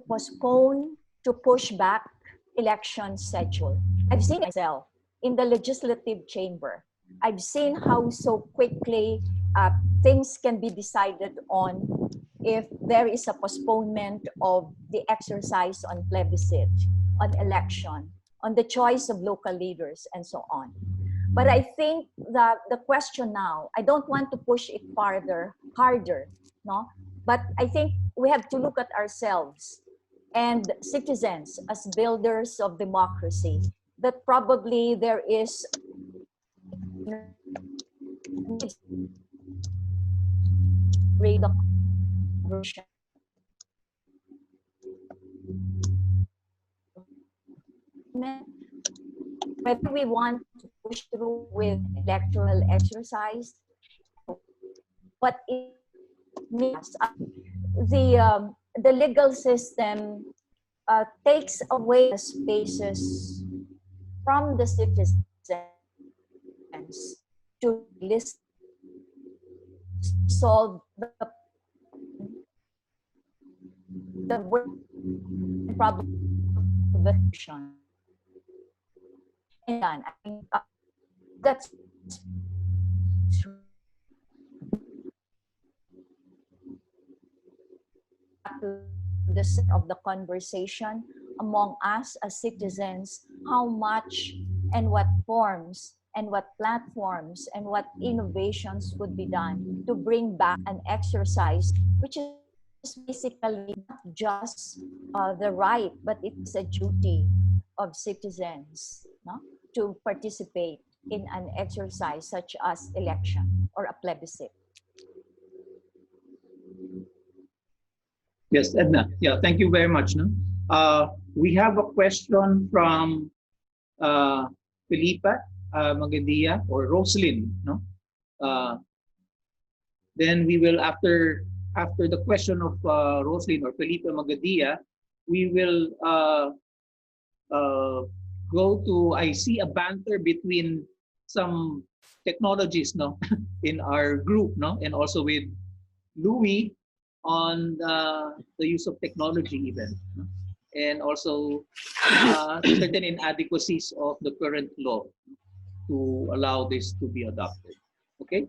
postpone, to push back election schedule. I've seen it myself in the legislative chamber. I've seen how so quickly things can be decided on if there is a postponement of the exercise on plebiscite, on election, on the choice of local leaders, and so on. But I think that the question now, I don't want to push it harder, no? But I think we have to look at ourselves and citizens as builders of democracy, that probably there is conversion. Whether we want to push through with electoral exercise, what it means, the legal system takes away the spaces from the citizens to solve the problem of the election. And I think that's the center of the conversation among us as citizens, how much and what forms and what platforms and what innovations would be done to bring back an exercise which is basically not just the right, but it's a duty of citizens, no? To participate in an exercise such as election or a plebiscite. Yes, Edna. Yeah, thank you very much. No? We have a question from Felipa Magadia or Roslyn. No? Then we will, after the question of Roslyn or Felipe Magadia, we will go to, I see a banter between some technologists, no, in our group, no, and also with Louis on the use of technology even, no? And also certain inadequacies of the current law to allow this to be adopted. Okay,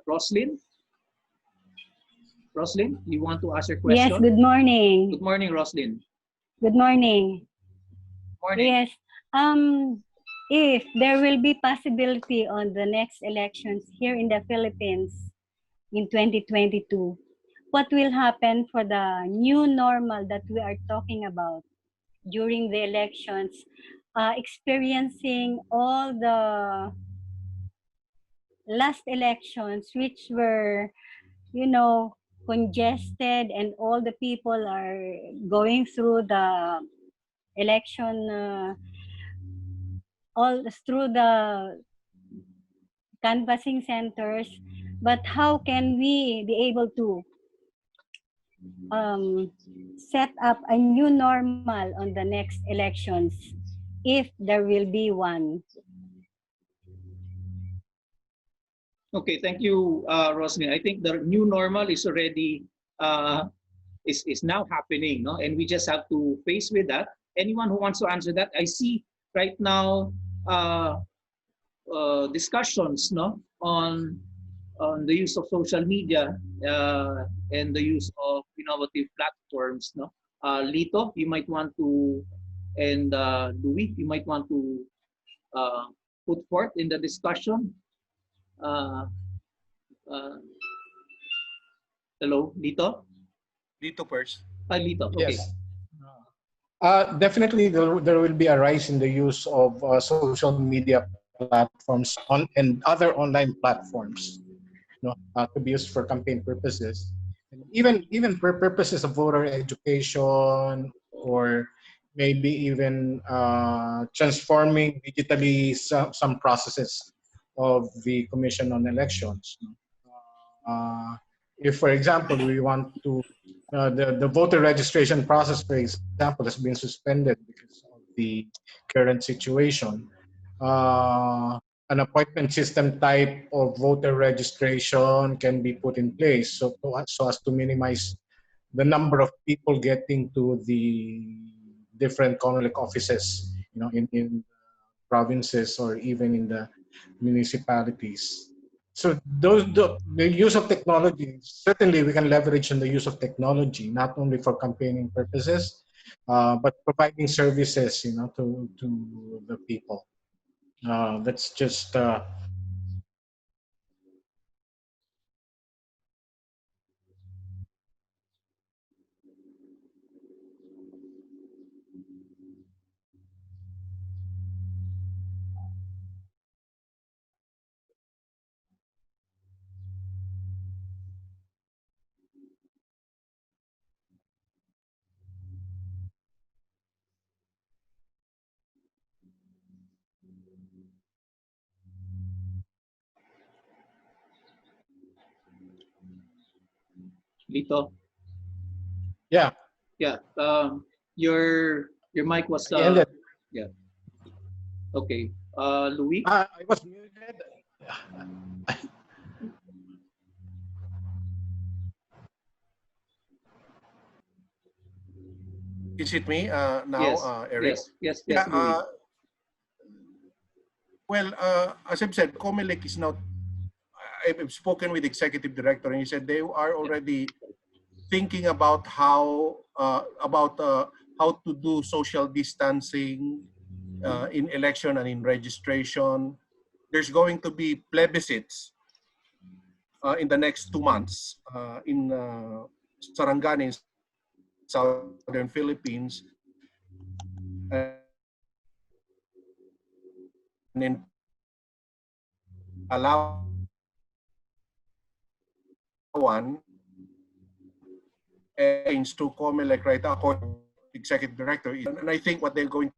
Roslyn, you want to ask your question? Yes, good morning. Good morning, Roslyn. Good morning. Morning. Yes. If there will be possibility on the next elections here in the Philippines in 2022, what will happen for the new normal that we are talking about during the elections, experiencing all the last elections which were, congested, and all the people are going through the election all through the canvassing centers, but how can we be able to set up a new normal on the next elections if there will be one? Okay, thank you, Roslyn. I think the new normal is already is now happening, no? And we just have to face with that. Anyone who wants to answer that, I see right now discussions, no, on the use of social media and the use of innovative platforms, no. Lito, you might want to, and Louis, you might want to put forth in the discussion. Hello, Lito? Dito first. Lito, okay. Yes. Definitely, there will be a rise in the use of social media platforms and other online platforms, to be used for campaign purposes, and even for purposes of voter education, or maybe even transforming digitally some processes of the Commission on Elections. If, for example, we want to, the voter registration process, for example, has been suspended because of the current situation. An appointment system type of voter registration can be put in place so as to minimize the number of people getting to the different COMELEC offices, in provinces or even in the municipalities. So the use of technology, certainly we can leverage on the use of technology, not only for campaigning purposes, but providing services, to the people. That's just Lito? yeah. Yeah. Your mic was I ended. yeah. Okay. Louis? I was muted. Is it me now, Yes. Eric? Yes, Yeah. Louis. Well, as I've said, COMELEC is now. I've spoken with the executive director, and he said they are already thinking about how to do social distancing in election and in registration. There's going to be plebiscites in the next 2 months in Sarangani, in southern Philippines, and in Palawan, and to COMELEC right now, according to the executive director. And I think what they're going